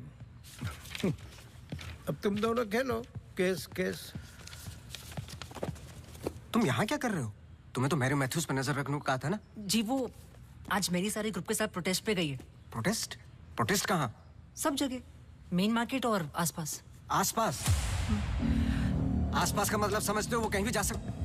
अब तुम दोनों खेलो केस केस। तुम यहाँ क्या कर रहे हो? तुम्हें तो मैरी मैथ्यूज पे नजर रखने को कहा था ना? जी वो आज मेरी सारे ग्रुप के साथ प्रोटेस्ट पे गई है। प्रोटेस्ट? प्रोटेस्ट कहाँ? सब जगह, मेन मार्केट और आसपास। आसपास? आसपास का मतलब समझते हो? वो कहीं भी जा सकते।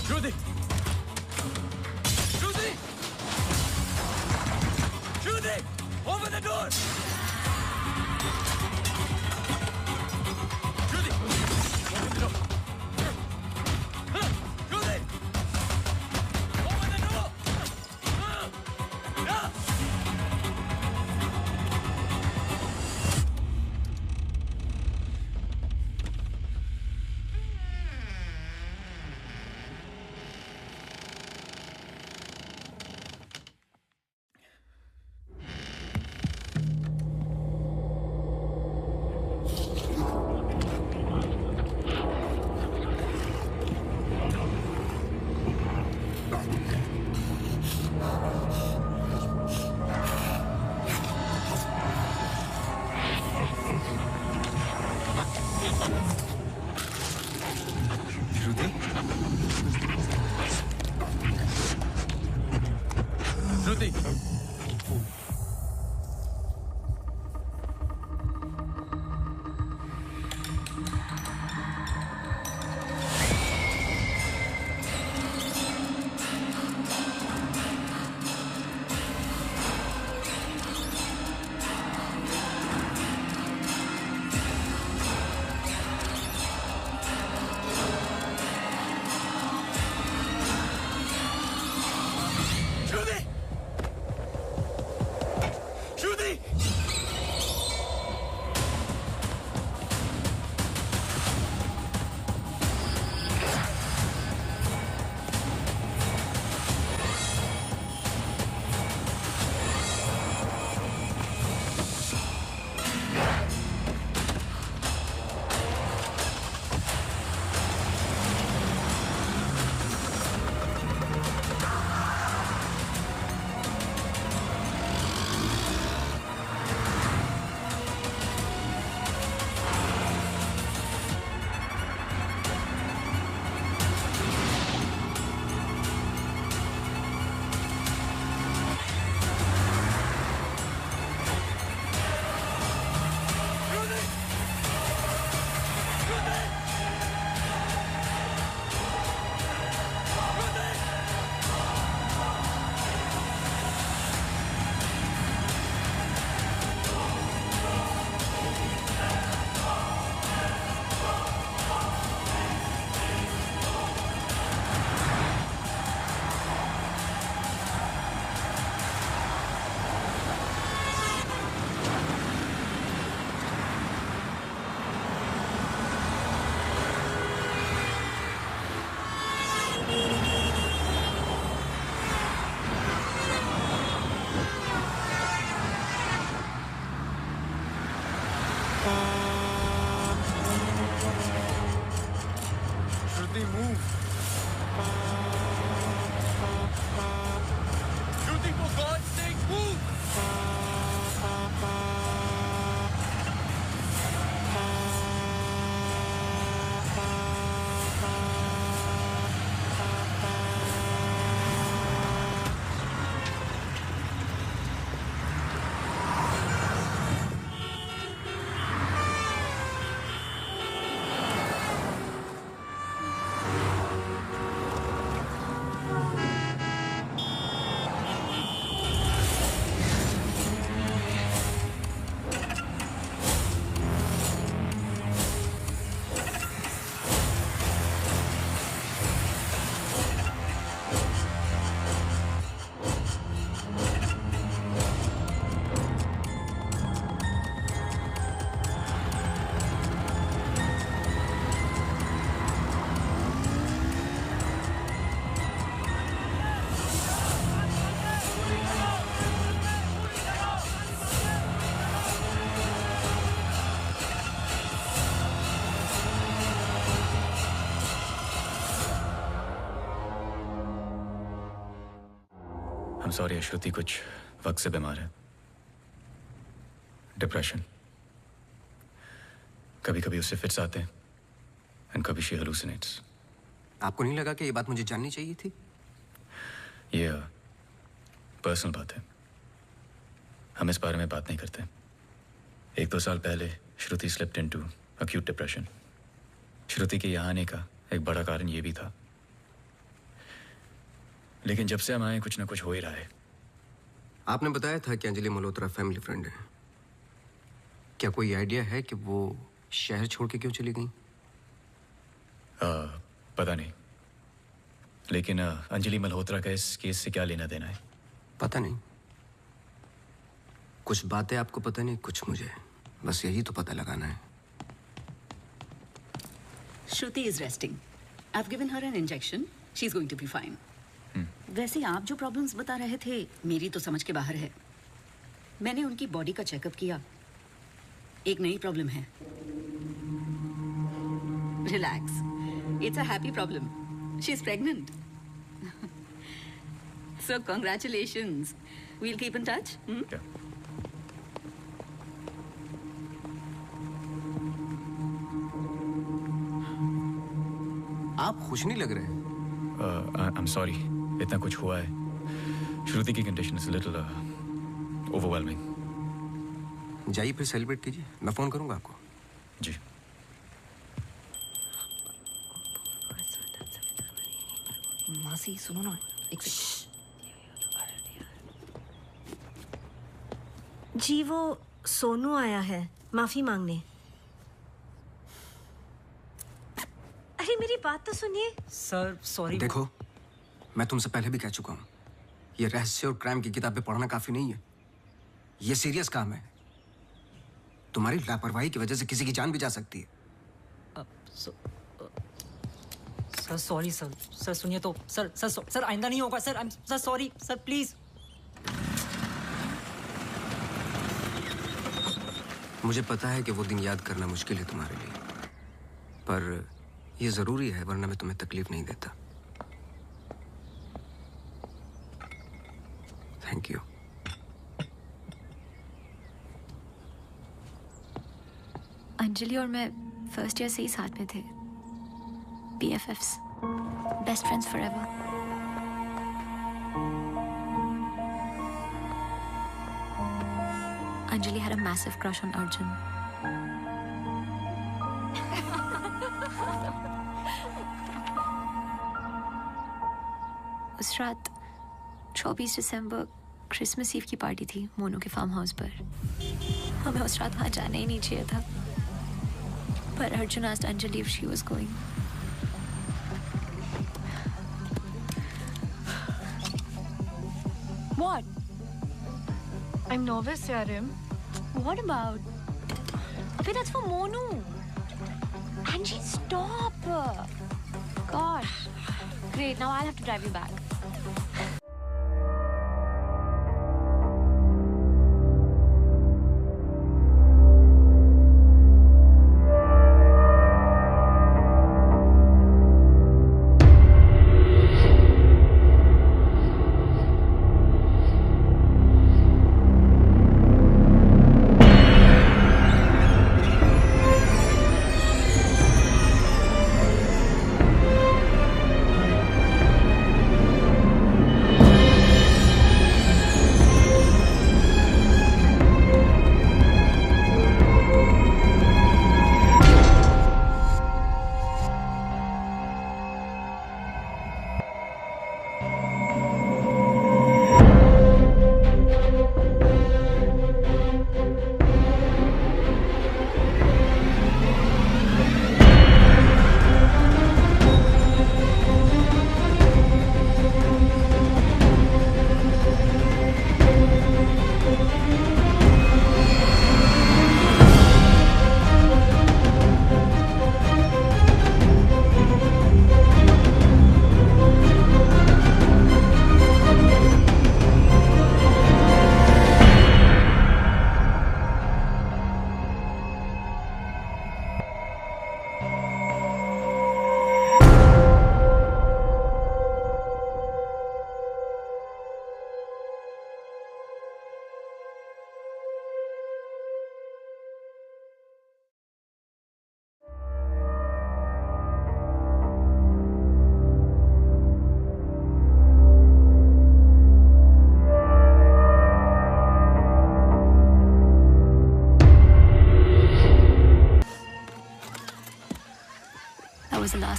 Rudy! Rudy! Rudy! Open the door! Rudy! Open the door! Rudy! Open the door! Yeah! Rudy! Rudy! I'm sorry, श्रुति कुछ वक्त से बीमार है। डिप्रेशन। कभी कभी उससे फिट्स आते हैं एंड कभी शी हेलुसिनेट्स। आपको नहीं लगा कि ये बात मुझे जाननी चाहिए थी? ये पर्सनल बात है, हम इस बारे में बात नहीं करते। 1-2 साल पहले श्रुति स्लिप्ड इनटू अक्यूट डिप्रेशन। श्रुति के यहाँ आने का एक बड़ा कारण ये भी था, लेकिन जब से हम आए कुछ ना कुछ हो ही रहा है। आपने बताया था कि अंजलि मल्होत्रा फैमिली फ्रेंड है। क्या कोई आइडिया है कि वो शहर छोड़ के क्यों चली गई? पता नहीं, लेकिन अंजलि मल्होत्रा का इस केस से क्या लेना देना है? पता नहीं। कुछ बातें आपको पता नहीं, कुछ मुझे। बस यही तो पता लगाना है। Shruti is resting. I've given her an injection. She's going to be fine. वैसे आप जो प्रॉब्लम्स बता रहे थे मेरी तो समझ के बाहर है। मैंने उनकी बॉडी का चेकअप किया, एक नई प्रॉब्लम है। Relax, it's a happy problem. She is pregnant. So congratulations. We'll keep in touch. आप खुश नहीं लग रहे। आई एम सॉरी, इतना कुछ हुआ है। श्रुति की कंडीशन इज लिटिल ओवरवेलमिंग। जाइए फिर सेलिब्रेट कीजिए, मैं फोन करूंगा आपको। जी। मासी सुनो ना, एक जी वो सोनू आया है माफी मांगने। अरे मेरी बात तो सुनिए। Sir sorry. देखो, मैं तुमसे पहले भी कह चुका हूं, ये रहस्य और क्राइम की किताबें पढ़ना काफी नहीं है। ये सीरियस काम है। तुम्हारी लापरवाही की वजह से किसी की जान भी जा सकती है। Sir sorry sir. सर सुनिए तो सर सर सर आइंदा नहीं होगा sir. Sir sorry sir, please. मुझे पता है कि वो दिन याद करना मुश्किल है तुम्हारे लिए, पर ये जरूरी है, वरना मैं तुम्हें तकलीफ नहीं देता। Thank you. अंजलि और मैं फर्स्ट ईयर से ही साथ में थे। BFFs, best friends forever. Anjali had a massive crush on Arjun. उस रात 24 दिसंबर क्रिसमस ईव की पार्टी थी मोनू के फार्म हाउस पर। हमें उस रात वहां जाना ही नहीं चाहिए था, पर Arjun asked Anjali if she was going. What? I'm nervous, Yarim. What about? Abhi, that's for Monu. Angie, stop. Gosh. Great, now I'll have to drive you back.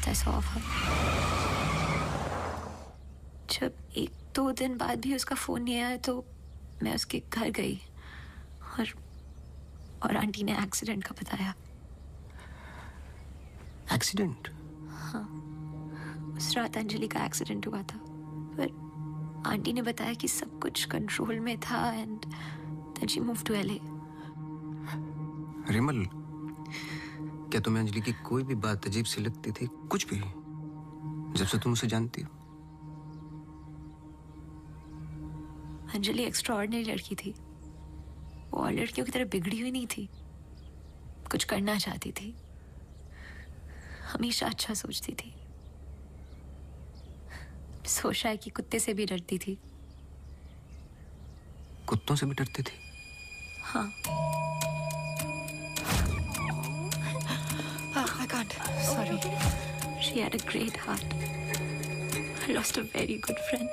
I saw of her. जब 1-2 दिन बाद भी उसका phone नहीं आया तो मैं उसके घर गई और आंटी ने एक्सीडेंट का बताया। एक्सीडेंट? हाँ, उस रात अंजलि का एक्सीडेंट हुआ था, पर आंटी ने बताया कि सब कुछ कंट्रोल में था and then she move to LA। Rimal, क्या तुम्हें अंजलि की कोई भी बात अजीब सी लगती थी? कुछ भी, जब से तुम उसे जानती हो? अंजलि एक्स्ट्राऑर्डिनरी लड़की थी। वो और लड़कियों की तरह बिगड़ी हुई नहीं थी। कुछ करना चाहती थी, हमेशा अच्छा सोचती थी। सोचा है कि कुत्ते से भी डरती थी। कुत्तों से भी डरती थी? हाँ। I can't. Sorry. She had a great heart. I lost a very good friend.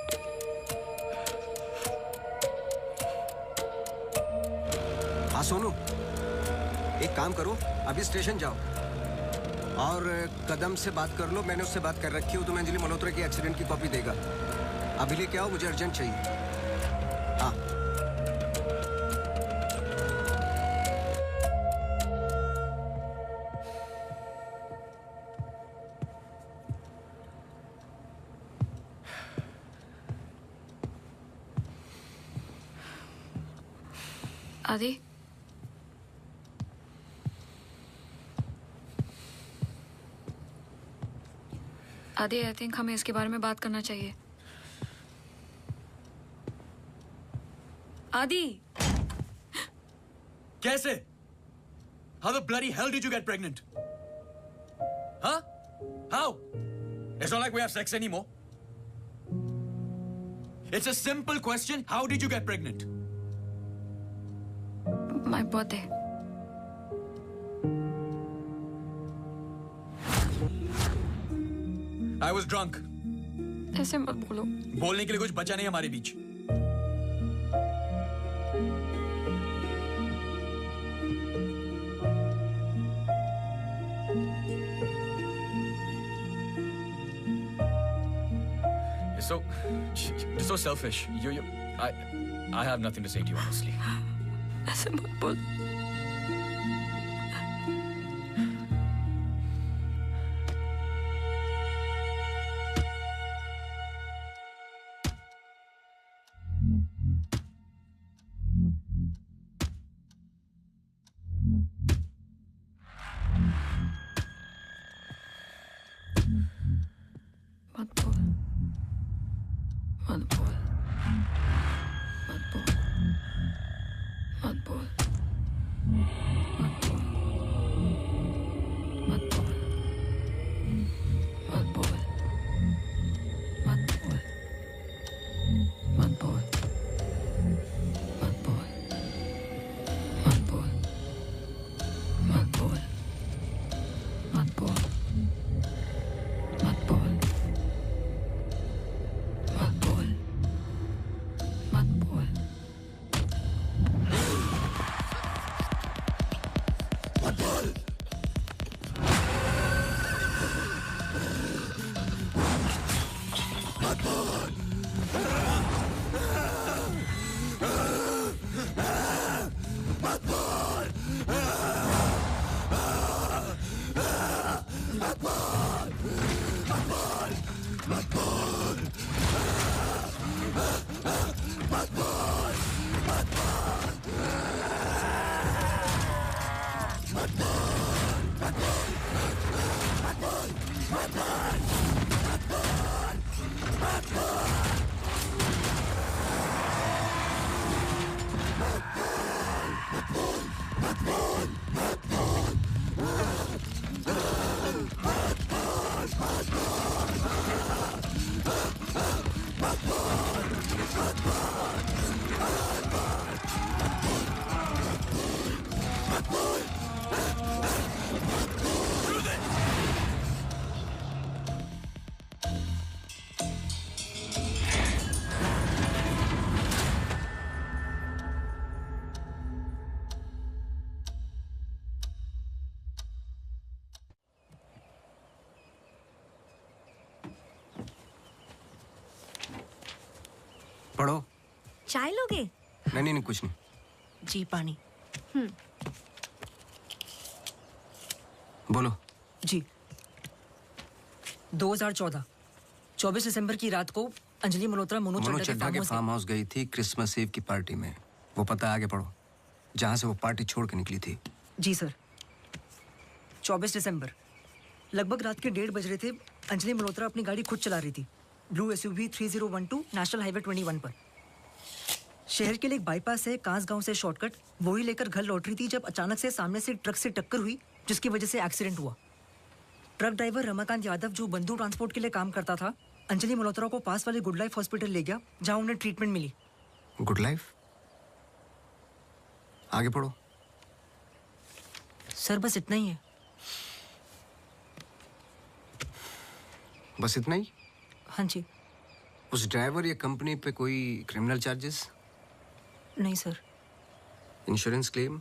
हाँ सोनू, एक काम करो, अभी स्टेशन जाओ और कदम से बात कर लो। मैंने उससे बात कर रखी है, तुम्हें अंजलि मल्होत्रा की एक्सीडेंट की कॉपी देगा। अभी लेके आओ, मुझे अर्जेंट चाहिए। हाँ। आदि, आदि, आई थिंक हमें इसके बारे में बात करना चाहिए। आदि, कैसे? How the bloody hell did you get pregnant? Huh? How? It's not like we have sex anymore. It's a simple question. How did you get pregnant? My birthday. I was drunk. ऐसे मत बोलो। बोलने के लिए कुछ बचा नहीं हमारे बीच। You're so selfish. I have nothing to say to you, honestly. ऐसे मत बोल। Mad पढ़ो। चाय लोगे? नहीं, कुछ नहीं। जी पानी। बोलो। जी 2014 24 दिसंबर की रात को अंजलि मल्होत्रा मोनू चड्ढा के फार्म हाउस गई थी क्रिसमस ईव की पार्टी में। वो पता आगे पढ़ो, जहां से वो पार्टी छोड़ के निकली थी। जी सर। 24 दिसंबर लगभग रात के 1:30 बज रहे थे। अंजलि मल्होत्रा अपनी गाड़ी खुद चला रही थी ब्लू SUV 3012 नेशनल हाईवे 21 पर। शहर के लिए एक बाईपास है कांस गांव से शॉर्टकट, वही लेकर घर लौट रही थी जब अचानक से सामने से ट्रक से टक्कर हुई, जिसकी वजह से एक्सीडेंट हुआ। ट्रक ड्राइवर रमाकांत यादव, जो बंधु ट्रांसपोर्ट के लिए काम करता था, अंजलि मल्होत्रा को पास वाले गुड लाइफ हॉस्पिटल ले गया, जहां उन्हें ट्रीटमेंट मिली। Good life? आगे पढ़ो। सर बस इतना ही है। बस इतना ही? हाँ जी। उस ड्राइवर या कंपनी पे कोई क्रिमिनल चार्जेस? नहीं सर। Insurance claim?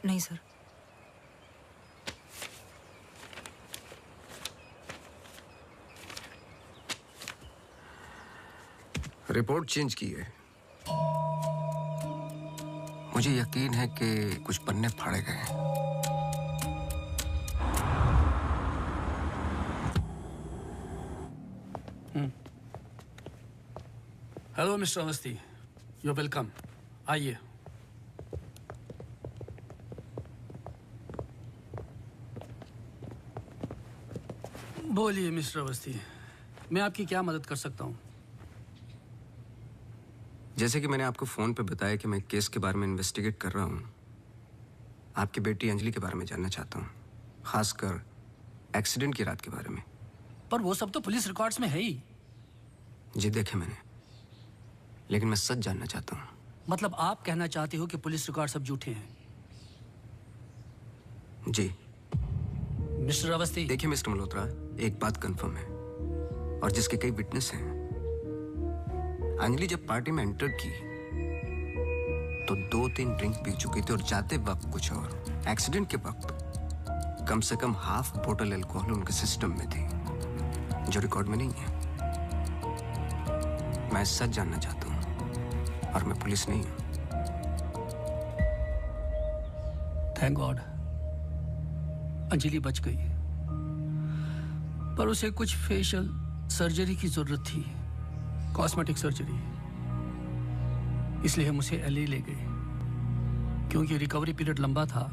नहीं सर। रिपोर्ट चेंज की है। मुझे यकीन है कि कुछ पन्ने फाड़े गए हैं। Hello mister Awasthi, you welcome. आइए। बोलिए मिस्टर अवस्थी, मैं आपकी क्या मदद कर सकता हूँ? जैसे कि मैंने आपको फोन पे बताया कि मैं केस के बारे में इन्वेस्टिगेट कर रहा हूँ, आपकी बेटी अंजलि के बारे में जानना चाहता हूँ, खासकर एक्सीडेंट की रात के बारे में। पर वो सब तो पुलिस रिकॉर्ड्स में है ही। जी देखे मैंने, लेकिन मैं सच जानना चाहता हूँ। मतलब आप कहना चाहते हो कि पुलिस रिकॉर्ड सब झूठे हैं? जी। मिस्टर अवस्थी। देखिए मिस्टर मल्होत्रा, एक बात कंफर्म है और जिसके कई विटनेस हैं। अंजलि जब पार्टी में एंटर की तो 2-3 ड्रिंक पी चुकी थी और जाते वक्त कुछ और। एक्सीडेंट के वक्त कम से कम हाफ बोतल अल्कोहल उनके सिस्टम में थी, जो रिकॉर्ड में नहीं है। मैं सच जानना चाहता हूं और मैं पुलिस नहीं हूं। थैंक गॉड अंजलि बच गई, पर उसे कुछ फेशियल सर्जरी की जरूरत थी, कॉस्मेटिक सर्जरी। इसलिए हम उसे LA ले गए, क्योंकि रिकवरी पीरियड लंबा था।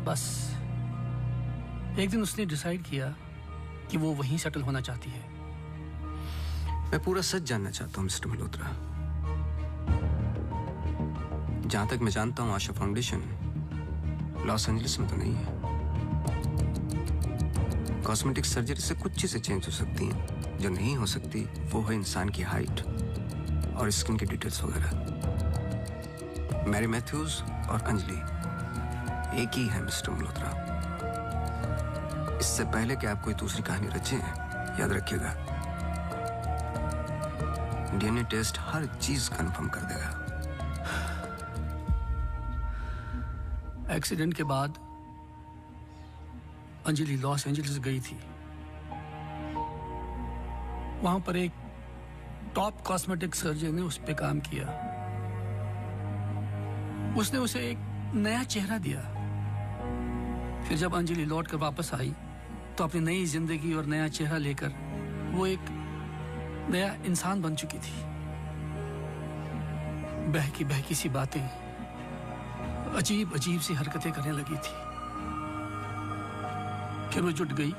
बस एक दिन उसने डिसाइड किया कि वो वहीं सेटल होना चाहती है। मैं पूरा सच जानना चाहता हूं मिस्टर मल्होत्रा। जहां तक मैं जानता हूं आशा फाउंडेशन लॉस एंजलिस में तो नहीं है। कॉस्मेटिक सर्जरी से कुछ चीजें चेंज हो सकती हैं, जो नहीं हो सकती वो है इंसान की हाइट और स्किन की डिटेल्स वगैरह। मैरी मैथ्यूज और अंजलि एक ही है मिस्टर मल्होत्रा। इससे पहले कि आप कोई दूसरी कहानी रचें, याद रखिएगा DNA टेस्ट हर चीज कंफर्म कर देगा। एक्सीडेंट के बाद अंजलि लॉस एंजलिस गई थी। वहां पर एक टॉप कॉस्मेटिक सर्जन ने उस पर काम किया। उसने उसे एक नया चेहरा दिया। फिर जब अंजलि लौट कर वापस आई तो अपनी नई जिंदगी और नया चेहरा लेकर वो एक नया इंसान बन चुकी थी। बहकी बहकी सी बातें, अजीब अजीब सी हरकतें करने लगी थी। फिर वो जुट गई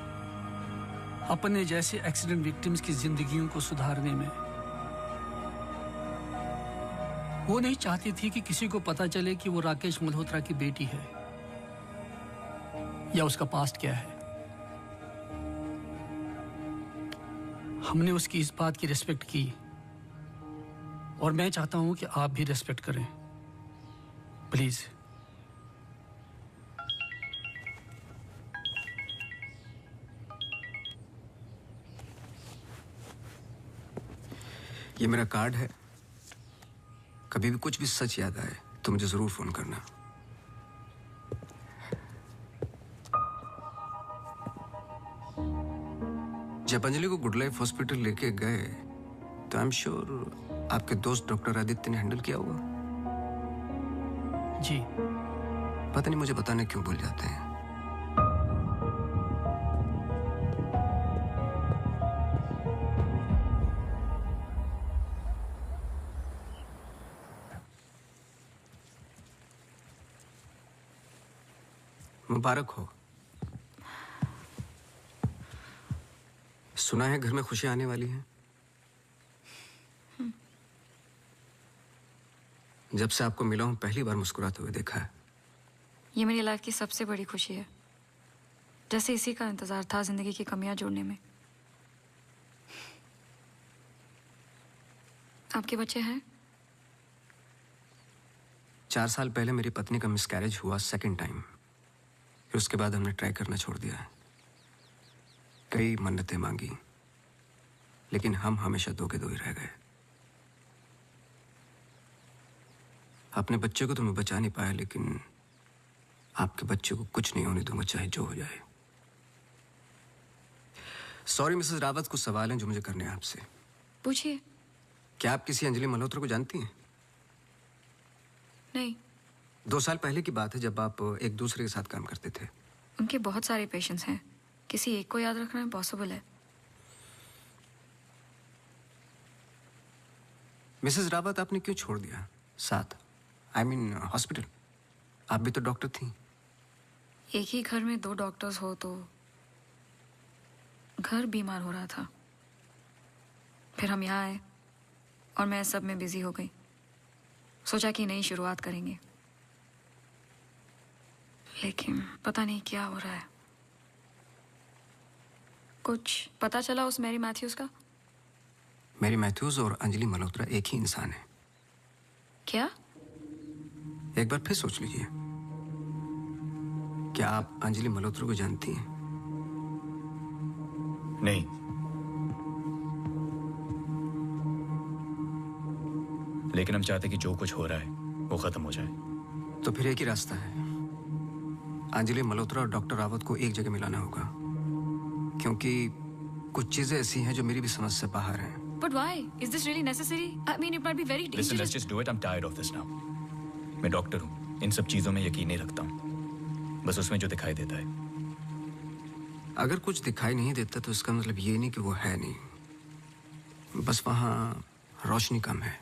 अपने जैसे एक्सीडेंट विक्टिम्स की जिंदगियों को सुधारने में। वो नहीं चाहती थी कि किसी को पता चले कि वो राकेश मल्होत्रा की बेटी है या उसका पास्ट क्या है। हमने उसकी इस बात की रिस्पेक्ट की और मैं चाहता हूं कि आप भी रिस्पेक्ट करें, प्लीज। ये मेरा कार्ड है, कभी भी कुछ भी सच याद आए तो मुझे जरूर फोन करना। जब अंजलि को गुड लाइफ हॉस्पिटल लेके गए तो आई एम श्योर आपके दोस्त डॉक्टर आदित्य ने हैंडल किया होगा। जी। पता नहीं मुझे बताने क्यों भूल जाते हैं। मुबारक हो। सुना है घर में खुशियां आने वाली हैं। जब से आपको मिला हूं पहली बार मुस्कुराते हुए देखा है। ये मेरी लाइफ की सबसे बड़ी खुशी है। जैसे इसी का इंतजार था जिंदगी की कमियां जोड़ने में। आपके बच्चे हैं? 4 साल पहले मेरी पत्नी का मिसकैरेज हुआ सेकंड टाइम। फिर उसके बाद हमने ट्राई करना छोड़ दिया है। कई मन्नतें मांगी, लेकिन हम हमेशा दो के दो ही रह गए। अपने बच्चे को तो मैं बचा नहीं पाया, लेकिन आपके बच्चे को कुछ नहीं होने दूंगा, चाहे जो हो जाए। सॉरी मिसेस रावत, कुछ सवाल हैं जो मुझे करने हैं आपसे। पूछिए। क्या आप किसी अंजलि मल्होत्रा को जानती हैं? नहीं। 2 साल पहले की बात है जब आप एक दूसरे के साथ काम करते थे। उनके बहुत सारे पेशेंट्स हैं, किसी एक को याद रखना इम्पॉसिबल है। मिसेस रावत, आपने क्यों छोड़ दिया साथ? I mean hospital. आप भी तो डॉक्टर थी। एक ही घर में 2 डॉक्टर्स हो तो घर बीमार हो रहा था। फिर हम यहाँ आए और मैं सब में बिजी हो गई। सोचा कि नई शुरुआत करेंगे, लेकिन पता नहीं क्या हो रहा है। कुछ पता चला उस मैरी मैथ्यूज का? मैरी मैथ्यूज और अंजलि मल्होत्रा एक ही इंसान है। क्या? एक बार फिर सोच लीजिए। क्या आप अंजलि मल्होत्रा को जानती हैं? नहीं। लेकिन हम चाहते कि जो कुछ हो रहा है वो खत्म हो जाए। तो फिर एक ही रास्ता है। अंजलि मल्होत्रा और डॉक्टर रावत को एक जगह मिलाना होगा, क्योंकि कुछ चीजें ऐसी हैं जो मेरी भी समझ से बाहर हैं। But why? Is this really necessary? I mean, it might be very dangerous. Listen, let's just do it. I'm tired of this now. मैं डॉक्टर हूँ, इन सब चीजों में यकीन नहीं रखता हूँ। बस उसमें जो दिखाई देता है। अगर कुछ दिखाई नहीं देता तो इसका मतलब ये नहीं कि वो है नहीं, बस वहाँ रोशनी कम है।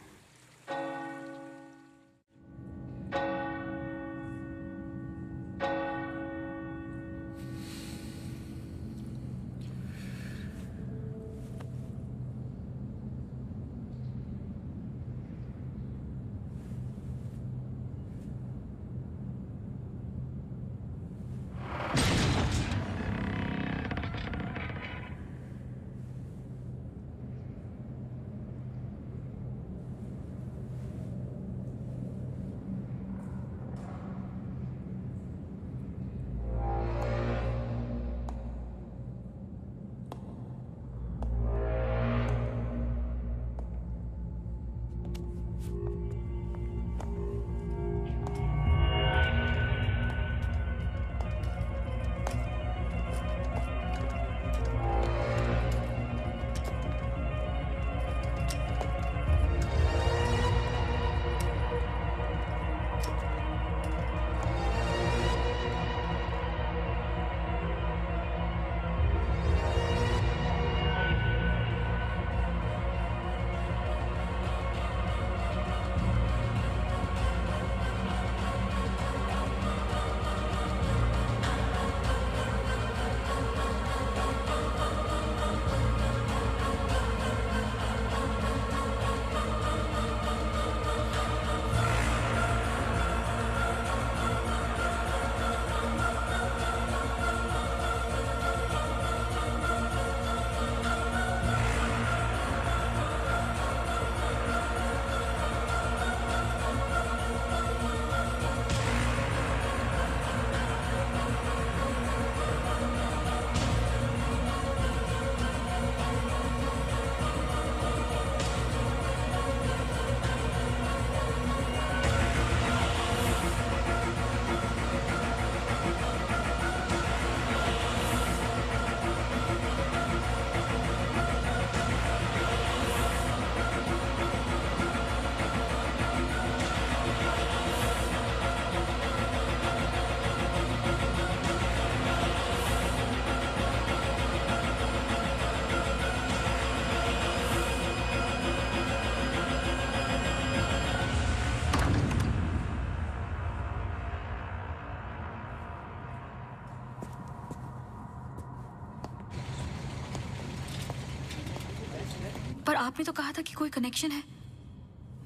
आपने तो कहा था कि कोई कनेक्शन है।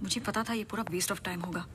मुझे पता था ये पूरा वेस्ट ऑफ टाइम होगा।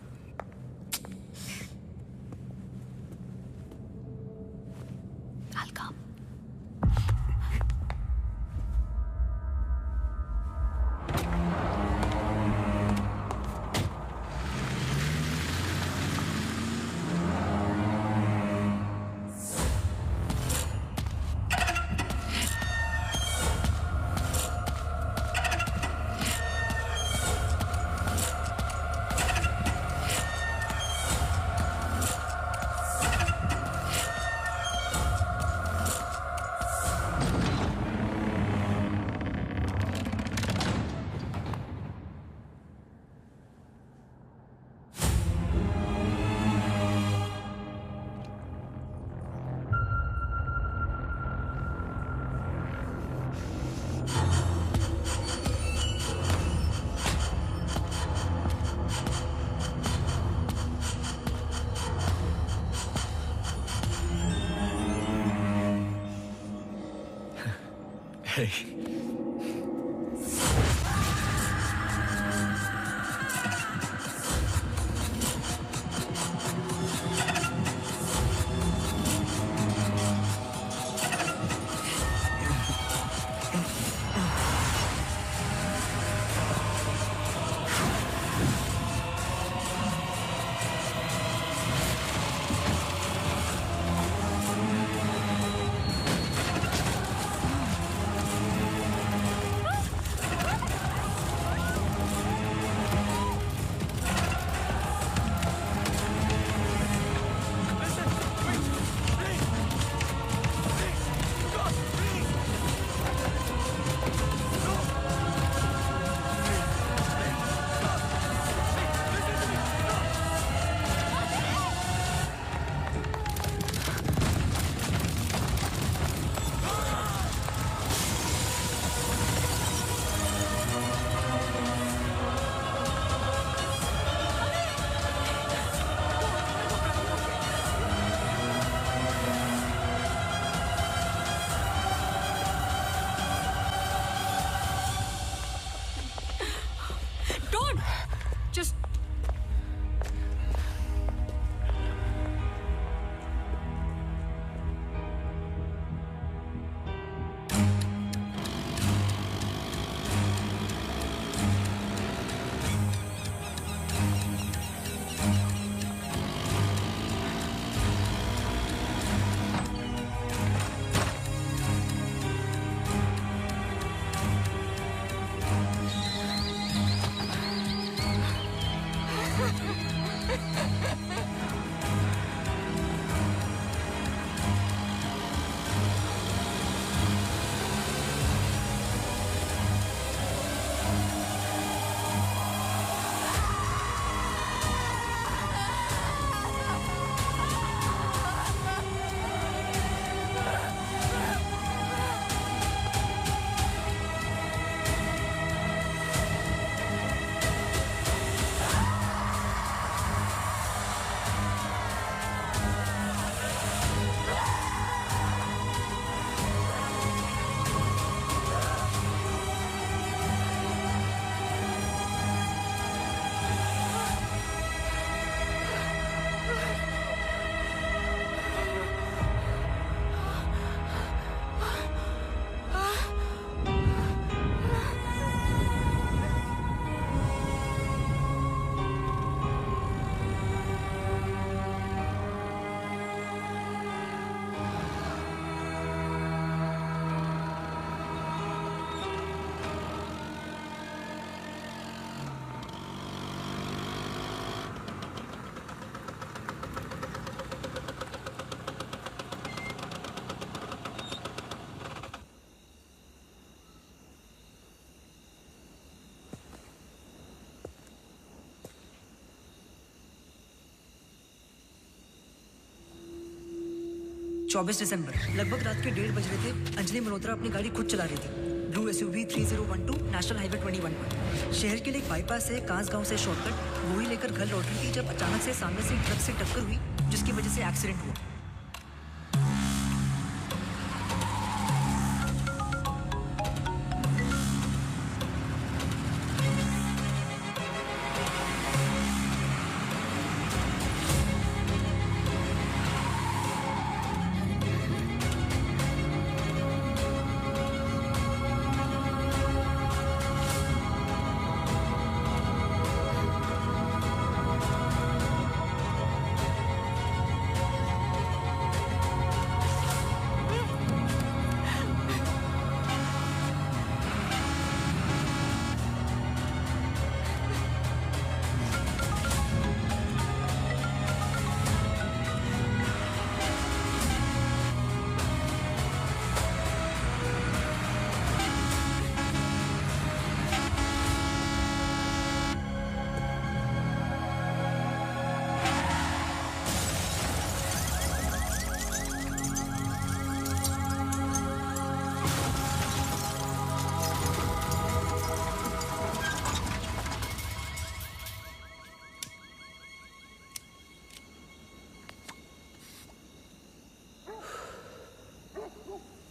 चौबीस दिसंबर लगभग रात के 1:30 बज रहे थे। अंजलि मल्होत्रा अपनी गाड़ी खुद चला रही थी, ब्लू SUV 3012 नेशनल हाईवे 21 पर। शहर के लिए एक बाईपास है कांस गांव से शॉर्टकट, वही लेकर घर लौट रही थी जब अचानक से सामने से ट्रक से टक्कर हुई, जिसकी वजह से एक्सीडेंट हुआ।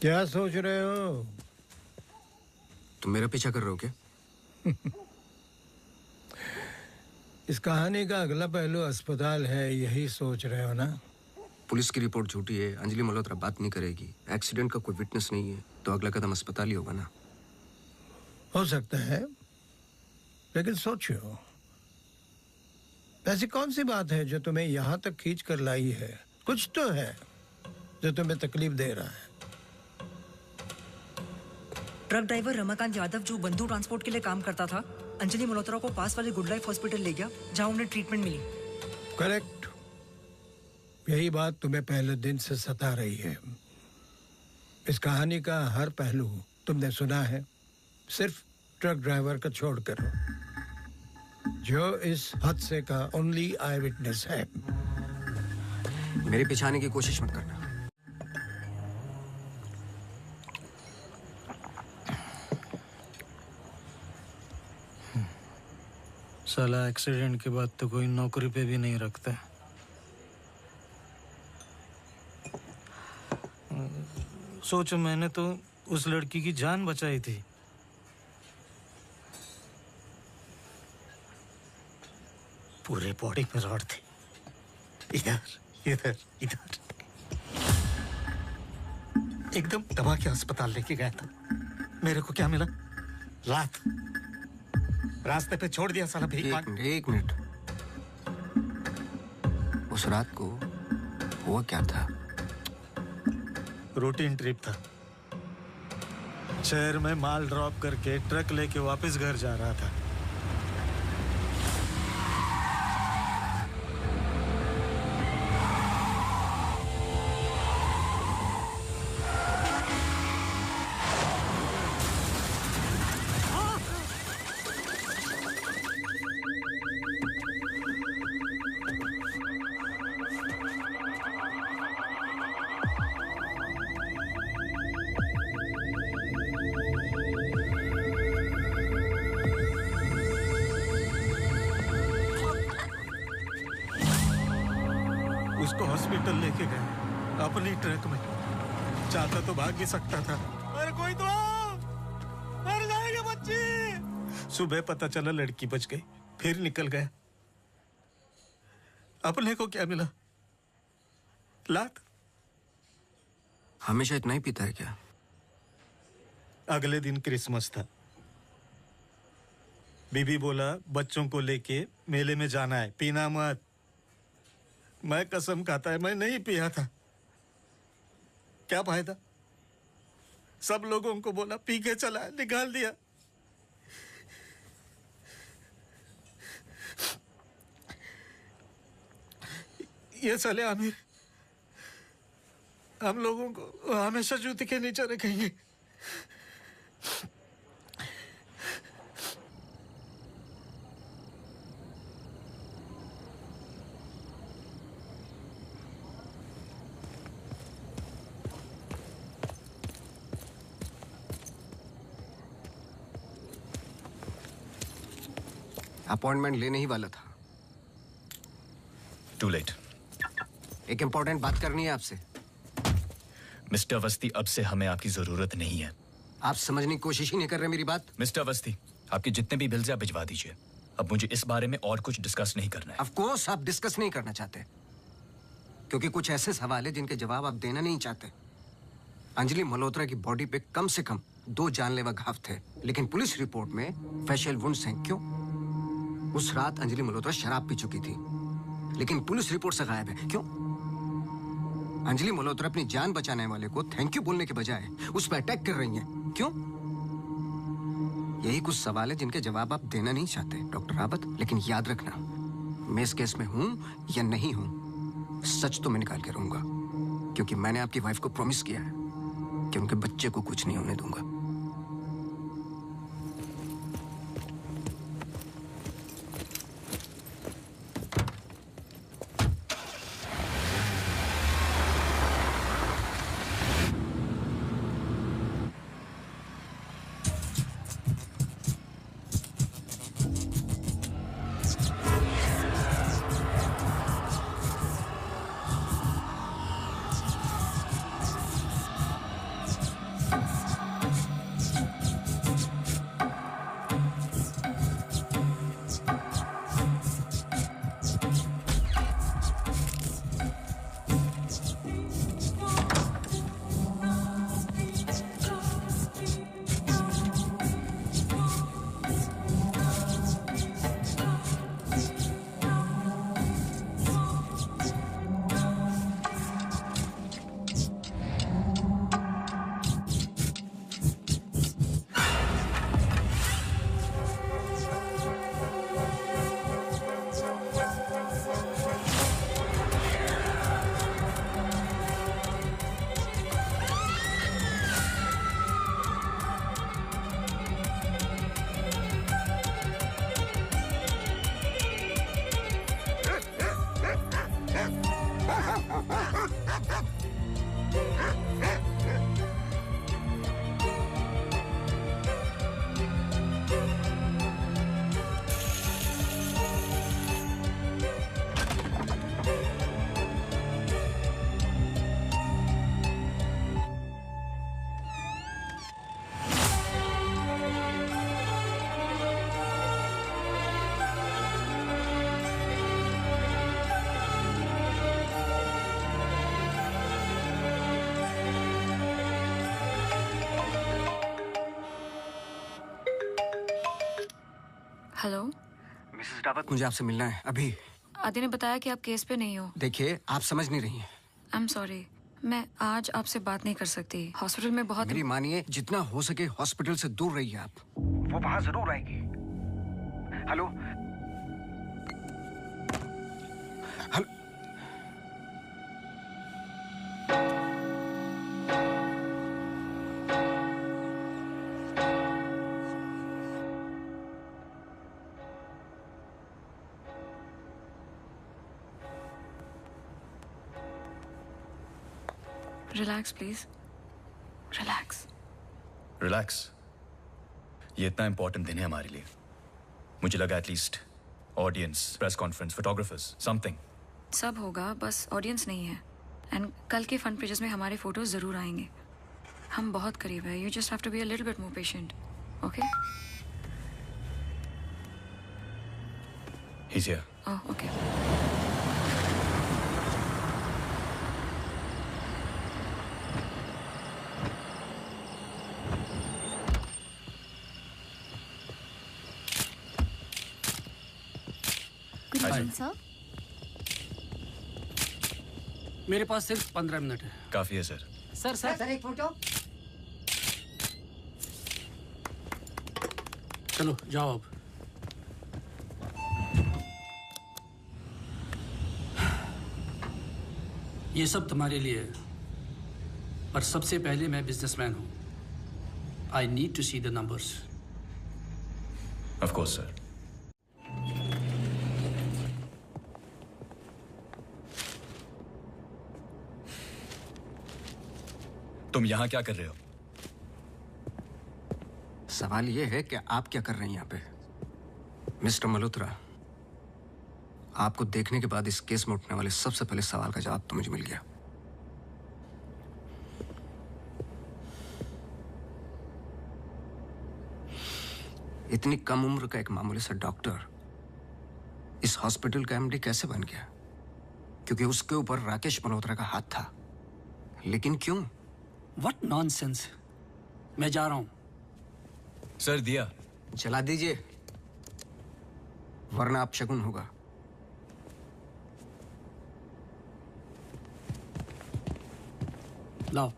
क्या सोच रहे हो? तुम मेरा पीछा कर रहे हो क्या? इस कहानी का अगला पहलू अस्पताल है, यही सोच रहे हो ना? पुलिस की रिपोर्ट झूठी है, अंजलि मल्होत्रा बात नहीं करेगी, एक्सीडेंट का कोई विटनेस नहीं है, तो अगला कदम अस्पताल ही होगा ना। हो सकता है, लेकिन सोचो, ऐसी कौन सी बात है जो तुम्हें यहाँ तक खींच कर लाई है? कुछ तो है जो तुम्हें तकलीफ दे रहा है। ट्रक ड्राइवर रमाकांत यादव जो बंधु ट्रांसपोर्ट के लिए काम करता था, अंजलि मल्होत्रा को पास वाले गुड लाइफ हॉस्पिटल ले गया जहां उन्हें ट्रीटमेंट मिली। करेक्ट। यही बात तुम्हें पहले दिन से सता रही है। इस कहानी का हर पहलू तुमने सुना है, सिर्फ ट्रक ड्राइवर का छोड़कर, जो इस हादसे का ओनली आई विटनेस है। मेरे पीछे आने की कोशिश मत करना। साला एक्सीडेंट के बाद तो कोई नौकरी पे भी नहीं रखता। सोचो, मैंने तो उस लड़की की जान बचाई थी। पूरे बॉडी में रॉड थे, इधर इधर इधर। एकदम दबा के अस्पताल लेके गया था। मेरे को क्या मिला? लात। रास्ते पे छोड़ दिया साला भीख मांग। एक मिनट। उस रात को हुआ क्या था? रूटीन ट्रिप था। शहर में माल ड्रॉप करके ट्रक लेके वापस घर जा रहा था। उसको हॉस्पिटल लेके गए अपनी ट्रक में। चाहता तो भाग भी सकता था। अरे कोई तो मर जाएगी बच्ची। सुबह पता चला लड़की बच गई, फिर निकल गया। अपने को क्या मिला? लात। हमेशा इतना ही पीता है क्या? अगले दिन क्रिसमस था। बीबी बोला बच्चों को लेके मेले में जाना है, पीना मत। मैं कसम खाता है मैं नहीं पिया था। क्या फायदा? सब लोगों को बोला पी के चला, निकाल दिया। ये साले आमिर हम लोगों को हमेशा जूते के नीचे रखेंगे। अपॉइंटमेंट लेने ही वाला था। To late. एक इंपॉर्टेंट बात करनी है आपसे। मिस्टर अवस्थी, अब से हमें आपकी जरूरत नहीं है। आप समझने की कोशिश ही नहीं कर रहे मेरी बात। मिस्टर अवस्थी, आपके जितने भी बिल्स आप भिजवा दीजिए। अब मुझे इस बारे में और कुछ डिस्कस नहीं करना है। ऑफ कोर्स आप डिस्कस नहीं करना चाहते, क्योंकि कुछ ऐसे सवाल है जिनके जवाब आप देना नहीं चाहते। अंजलि मल्होत्रा की बॉडी पे कम से कम 2 जानलेवा घाव थे, लेकिन पुलिस रिपोर्ट में फेशियल वुंड्स हैं। क्यों? उस रात अंजलि मल्होत्रा शराब पी चुकी थी, लेकिन पुलिस रिपोर्ट से गायब है। क्यों? अंजलि मल्होत्रा अपनी जान बचाने वाले को थैंक यू बोलने के बजाय उस पर अटैक कर रही हैं। क्यों? यही कुछ सवाल है जिनके जवाब आप देना नहीं चाहते डॉक्टर रावत। लेकिन याद रखना, मैं इस केस में हूं या नहीं हूं, सच तो मैं निकाल के रहूंगा, क्योंकि मैंने आपकी वाइफ को प्रॉमिस किया है कि उनके बच्चे को कुछ नहीं होने दूंगा। हेलो मिसेस रावत, मुझे आपसे मिलना है अभी। आदि ने बताया कि आप केस पे नहीं हो। देखिए, आप समझ नहीं रही हैं। आई एम सॉरी, मैं आज आपसे बात नहीं कर सकती। हॉस्पिटल में बहुत मेरी मानिए, जितना हो सके हॉस्पिटल से दूर रहिए आप। वो वहां जरूर आएगी। Hello hello. Relax please, relax. Relax? ये इतना इंपॉर्टेंट दिन है हमारे लिए। मुझे लगा at least audience, press conference, photographers, something. सब होगा, बस ऑडियंस नहीं है। एंड कल के फ्रंट पेजेस में हमारे फोटोज जरूर आएंगे। हम बहुत करीब है। You just have to be a little bit more patient, okay? He's here. Oh, okay. Good evening, sir. मेरे पास सिर्फ 15 मिनट है। काफी है सर। सर एक फोटो। चलो जाओ अब। ये सब तुम्हारे लिए है, पर सबसे पहले मैं बिजनेसमैन हूं। I need to see the numbers. Of course sir. तुम यहां क्या कर रहे हो? सवाल यह है कि आप क्या कर रहे हैं यहाँ पे? मिस्टर मल्होत्रा, आपको देखने के बाद इस केस में उठने वाले सबसे पहले सवाल का जवाब तो मुझे मिल गया। इतनी कम उम्र का एक मामूली सा डॉक्टर इस हॉस्पिटल का एमडी कैसे बन गया? क्योंकि उसके ऊपर राकेश मल्होत्रा का हाथ था। लेकिन क्यों? What nonsense! मैं जा रहा हूं। सर दिया चला दीजिए, वरना अपशगुन होगा। लाओ।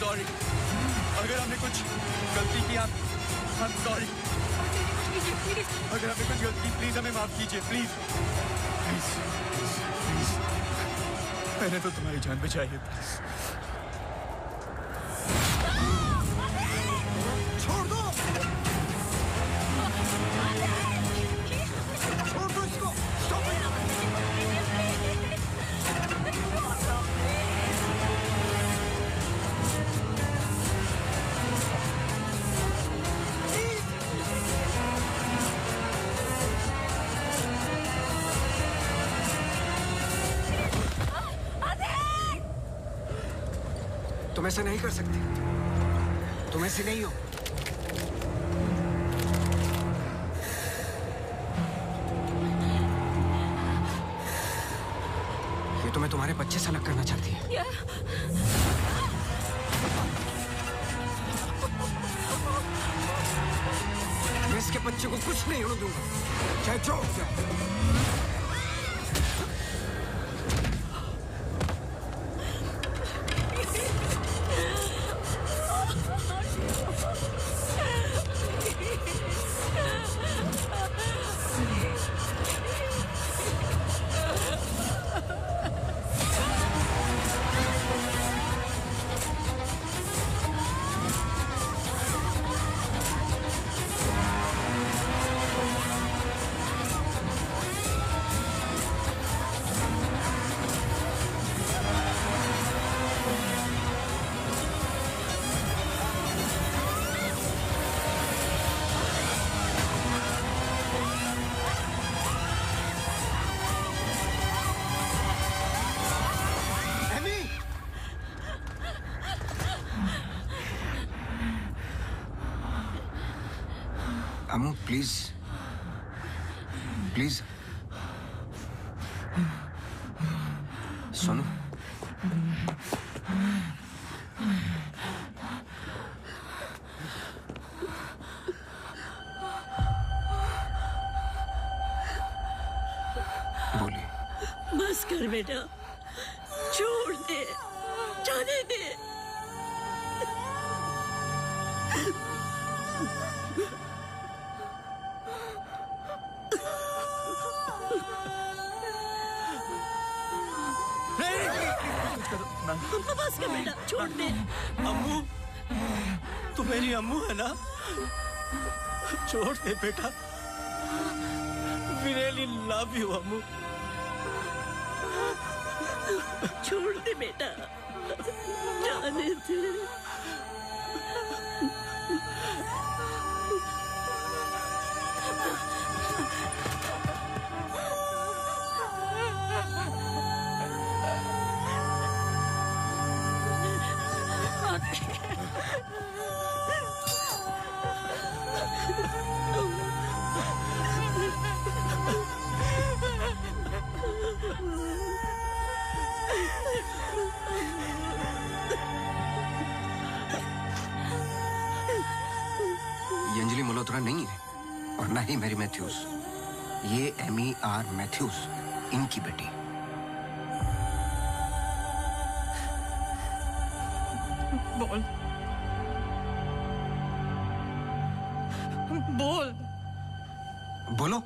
sorry. अगर हमने कुछ गलती की, I'm sorry. अगर हमने कुछ गलती की, प्लीज हमें माफ कीजिए, प्लीज. प्लीज. मैंने तो तुम्हारी जान बचाई है, प्लीज. छोड़ दो. छोड़ दो इसको. Stop it. तुम ऐसा नहीं कर सकते. तुम ऐसे नहीं हो. ये तुम्हें तुम्हारे बच्चे से अलग करना चाहती है. मैं इसके बच्चे को कुछ नहीं होने दूंगा, चाहे जो हो जाए. अम्मू प्लीज प्लीज सुनो. बोलिए. बस कर बेटा, छोड़ दे, जाने दे. बस कर बेटा, छोड़ दे. अम्मू, तू मेरी अम्मू है ना? छोड़ दे बेटा. We really love you, अम्मू. छोड़ दे बेटा, जाने दे. ये अंजलि मल्होत्रा नहीं है और ना ही मैरी मैथ्यूज. ये एमी आर मैथ्यूज, इनकी बेटी. बोल. बोल. बोलो.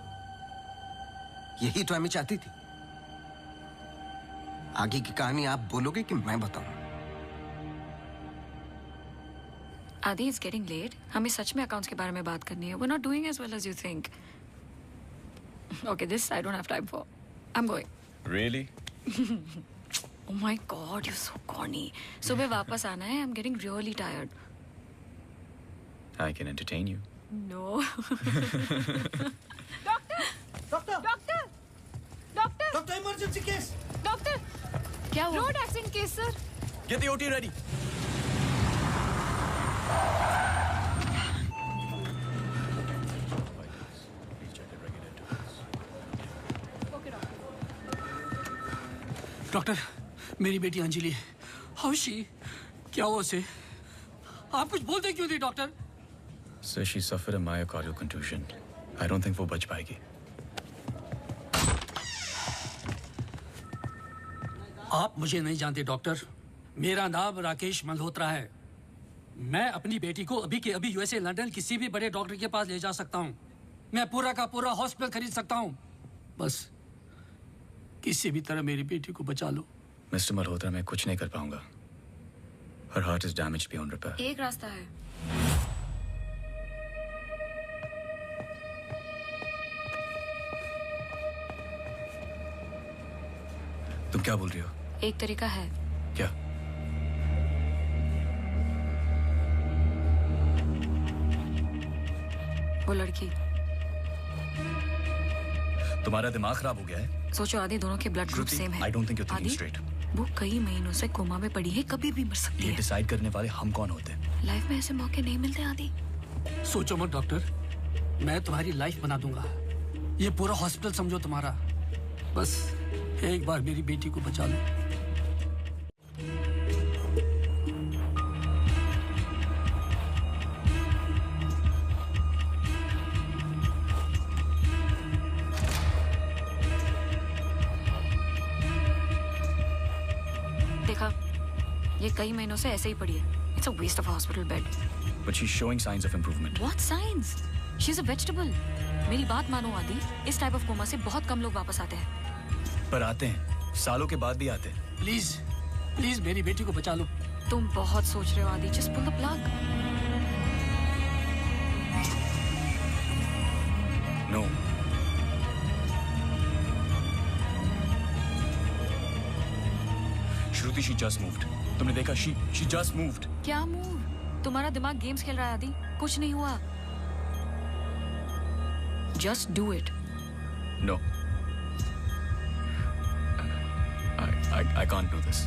यही तो एमी चाहती थी. आगे की कहानी आप बोलोगे कि मैं बताऊं? आदि, it's getting late. हमें सच में अकाउंट्स के बारे में बात करनी है. We're not doing as well as you think. Okay, this I don't have time for. I'm going. Really? Oh my God, you're so corny. सुबह वापस आना है. I'm getting really tired. I can entertain you. No. Doctor emergency case. Doctor, क्या हुआ? Road accident case sir. Get the OT ready. Doctor, मेरी बेटी Anjali, how she? क्या हुआ उसे? आप कुछ बोलते क्यों नहीं doctor? Sir, she suffered a myocardial contusion. I don't think वो बच पाएगी. आप मुझे नहीं जानते डॉक्टर. मेरा नाम राकेश मल्होत्रा है. मैं अपनी बेटी को अभी के अभी यूएसए लंदन किसी भी बड़े डॉक्टर के पास ले जा सकता हूँ। मैं पूरा का पूरा हॉस्पिटल खरीद सकता हूँ। बस किसी भी तरह मेरी बेटी को बचा लो। मिस्टर मल्होत्रा, मैं कुछ नहीं कर पाऊंगा। Her heart is damaged beyond repair. एक रास्ता है। तुम क्या बोल रही हो? एक तरीका है। क्या? वो लड़की। तुम्हारा दिमाग खराब हो गया है? सोचो आदि दोनों के ब्लड ग्रुप सेम है। I don't think you're thinking आदि, straight. वो कई महीनों से कोमा में पड़ी है, कभी भी मर सकती ये है। डिसाइड करने वाले हम कौन होते हैं? लाइफ में ऐसे मौके नहीं मिलते आदि। सोचो मत डॉक्टर, मैं तुम्हारी लाइफ बना दूंगा। ये पूरा हॉस्पिटल समझो तुम्हारा। बस एक बार मेरी बेटी को बचा लो। देखा, ये कई महीनों से ऐसे ही पड़ी है। It's a waste of a hospital bed. But she's showing signs of improvement. What signs? She's a vegetable. मेरी बात मानो आदि, इस टाइप ऑफ कोमा से बहुत कम लोग वापस आते हैं। पर आते हैं, सालों के बाद भी आते हैं। प्लीज प्लीज मेरी बेटी को बचा लो। तुम बहुत सोच रहे हो आदि, just pull the plug. No. Shruti, she just moved. तुमने देखा? She just moved. क्या मूव? तुम्हारा दिमाग गेम्स खेल रहा है आदि, कुछ नहीं हुआ। Just do it. No. I can't do this.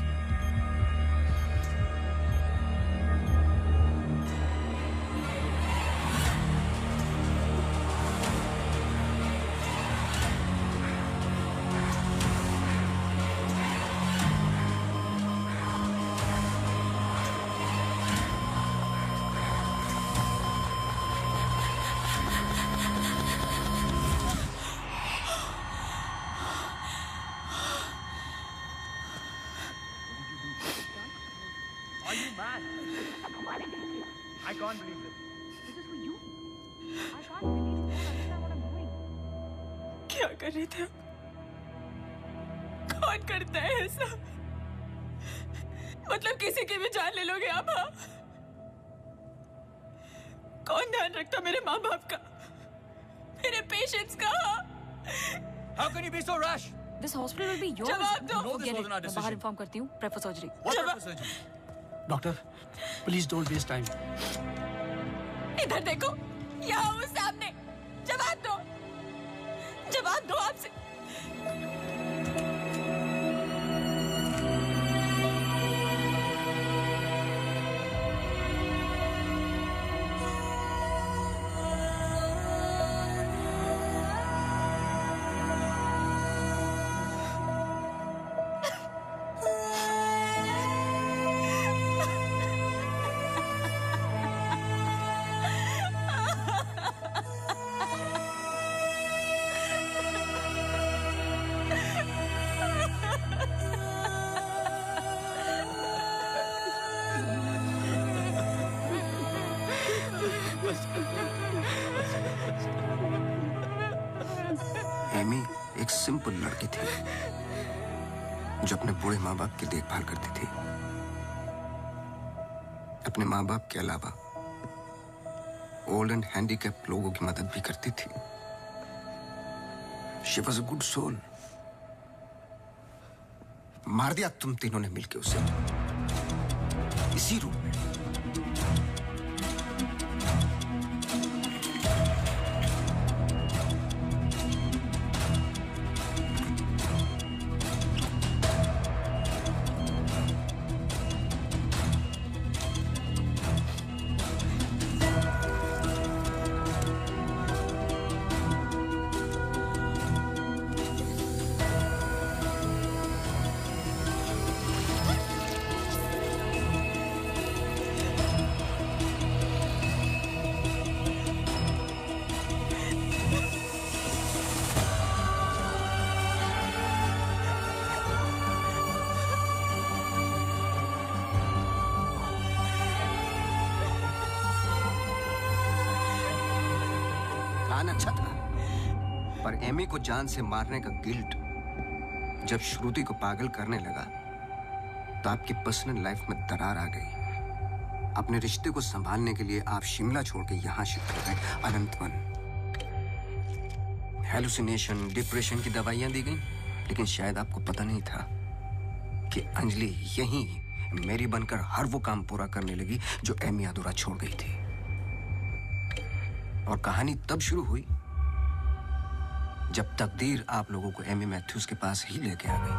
Are you mad? I can't believe this. This is for you. I can't believe you don't understand what I'm doing. क्या कर रहे थे? कौन करता है ऐसा? मतलब किसी की भी जान ले लोगे आप? हाँ? कौन ध्यान रखता मेरे माँ बाप का, मेरे पेशेंट्स का? How can you be so rash? This hospital will be yours. जवाब दो। No, this wasn't our मैं decision. बाहर इन्फॉर्म करती हूँ। Prep for surgery. What type of surgery? Doctor please don't waste time. इधर देखो, यहाँ वो सामने। जवाब दो, जवाब दो आपसे। एमी एक सिंपल लड़की थी जो अपने बूढ़े माँ बाप की देखभाल करती थी। अपने माँ बाप के अलावा ओल्ड एंड हैंडीकैप लोगों की मदद भी करती थी। She was a good soul. मार दिया तुम तीनों ने मिलकर उसे इसी रूम में। इंसान अच्छा था, पर एमी को जान से मारने का गिल्ट जब श्रुति को पागल करने लगा तो आपकी पर्सनल लाइफ में दरार आ गई। अपने रिश्ते को संभालने के लिए आप शिमला छोड़ के यहां शिफ्ट हो गए, अनंतवन। हेलुसिनेशन, डिप्रेशन की दवाइयां दी गई, लेकिन शायद आपको पता नहीं था कि अंजलि यहीं मेरी बनकर हर वो काम पूरा करने लगी जो एमी अधूरा छोड़ गई थी। और कहानी तब शुरू हुई जब तकदीर आप लोगों को एमी मैथ्यूज के पास ही लेके आ गई।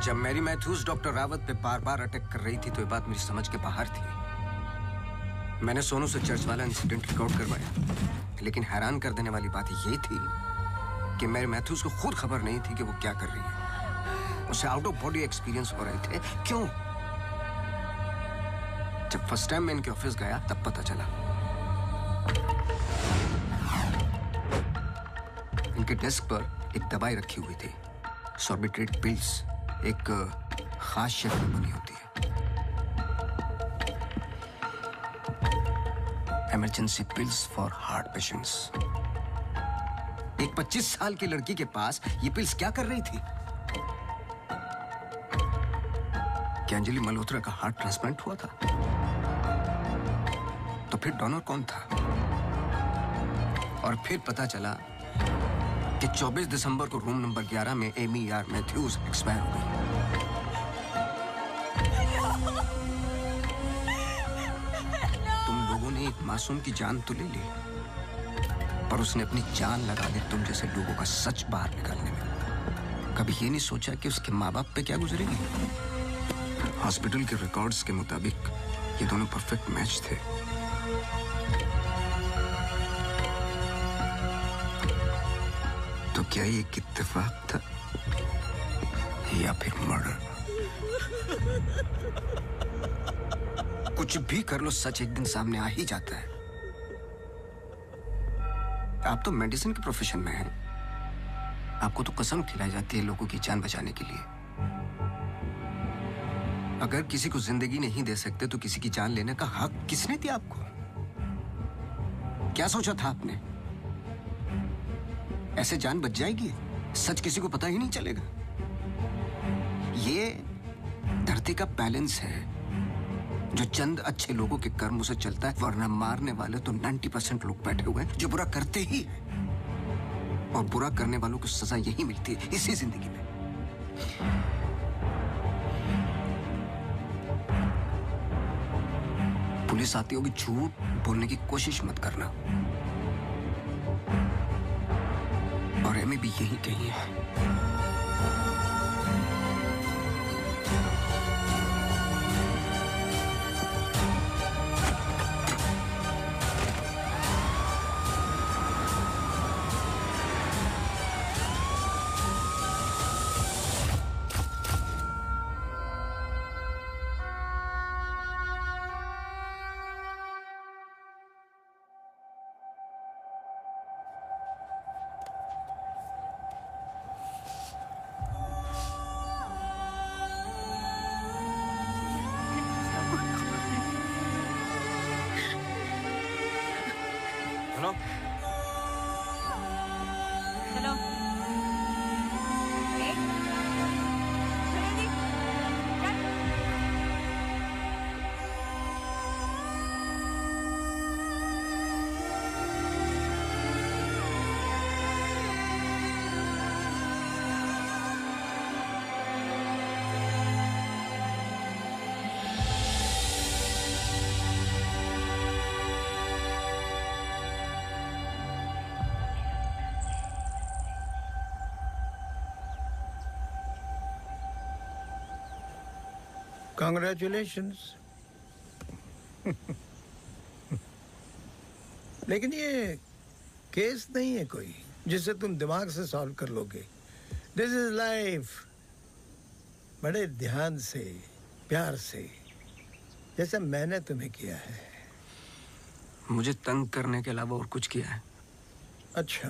जब मैरी मैथ्यूज डॉक्टर रावत पे बार बार अटैक कर रही थी तो ये बात मेरी समझ के बाहर थी। मैंने सोनू से चर्च वाला इंसिडेंट रिकॉर्ड करवाया, लेकिन हैरान कर देने वाली बात ये थी कि मैरी मैथ्यूज को खुद खबर नहीं थी कि वो क्या कर रही है। उसे आउट ऑफ बॉडी एक्सपीरियंस हो रहे थे। क्यों? जब फर्स्ट टाइम मैं इनके ऑफिस गया तब पता चला। इनके डेस्क पर एक दवाई रखी हुई थी, सॉर्बिट्रेट पिल्स, एक खास शक्ल में बनी होती है। Emergency pills for heart patients. एक 25 साल की लड़की के पास ये पिल्स क्या कर रही थी? क्या अंजलि मल्होत्रा का हार्ट ट्रांसप्लांट हुआ था? तो फिर डोनर कौन था? और फिर पता चला कि 24 दिसंबर को रूम नंबर 11 में एमी आर मैथ्यूज एक्सपायर हो गई। तुम लोगों ने एक मासूम की जान तो ले ली, पर उसने अपनी जान लगा दी तुम जैसे लोगों का सच बाहर निकालने में। कभी ये नहीं सोचा कि उसके माँ बाप पे क्या गुजरेगी? हॉस्पिटल के रिकॉर्ड्स के मुताबिक ये दोनों परफेक्ट मैच थे। तो क्या ये एक इत्तेफाक था या फिर मर्डर? कुछ भी कर लो, सच एक दिन सामने आ ही जाता है। आप तो मेडिसिन के प्रोफेशन में हैं। आपको तो कसम खिलाई जाती है लोगों की जान बचाने के लिए। अगर किसी को जिंदगी नहीं दे सकते तो किसी की जान लेने का हक किसने दिया आपको? क्या सोचा था आपने? ऐसे जान बच जाएगी? सच किसी को पता ही नहीं चलेगा। ये धरती का बैलेंस है जो चंद अच्छे लोगों के कर्मों से चलता है, वरना मारने वाले तो 90% लोग बैठे हुए हैं जो बुरा करते ही हैं। और बुरा करने वालों को सजा यही मिलती है इसी जिंदगी में। पुलिस आती होगी, झूठ बोलने की कोशिश मत करना। और एमी भी यही कही है। Congratulations. लेकिन ये केस नहीं है कोई जिसे तुम दिमाग से सॉल्व कर लोगे। This is life. बड़े ध्यान से, प्यार से, जैसा मैंने तुम्हें किया है। मुझे तंग करने के अलावा और कुछ किया है? अच्छा,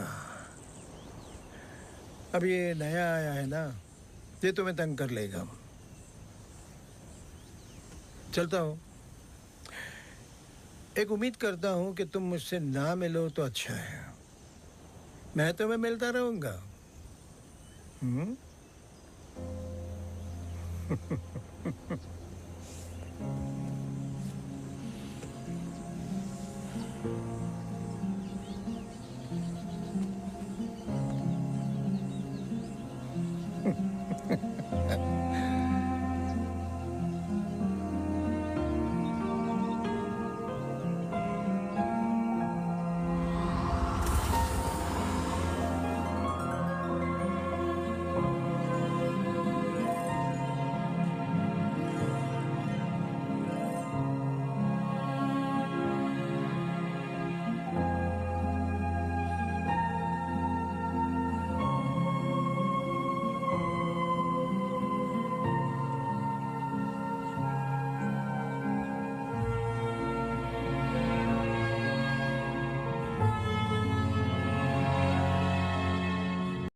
अब ये नया आया है ना, ये तुम्हें तंग कर लेगा। चलता हूँ। एक उम्मीद करता हूं कि तुम मुझसे ना मिलो तो अच्छा है। मैं तुम्हें मिलता रहूंगा। हम्म?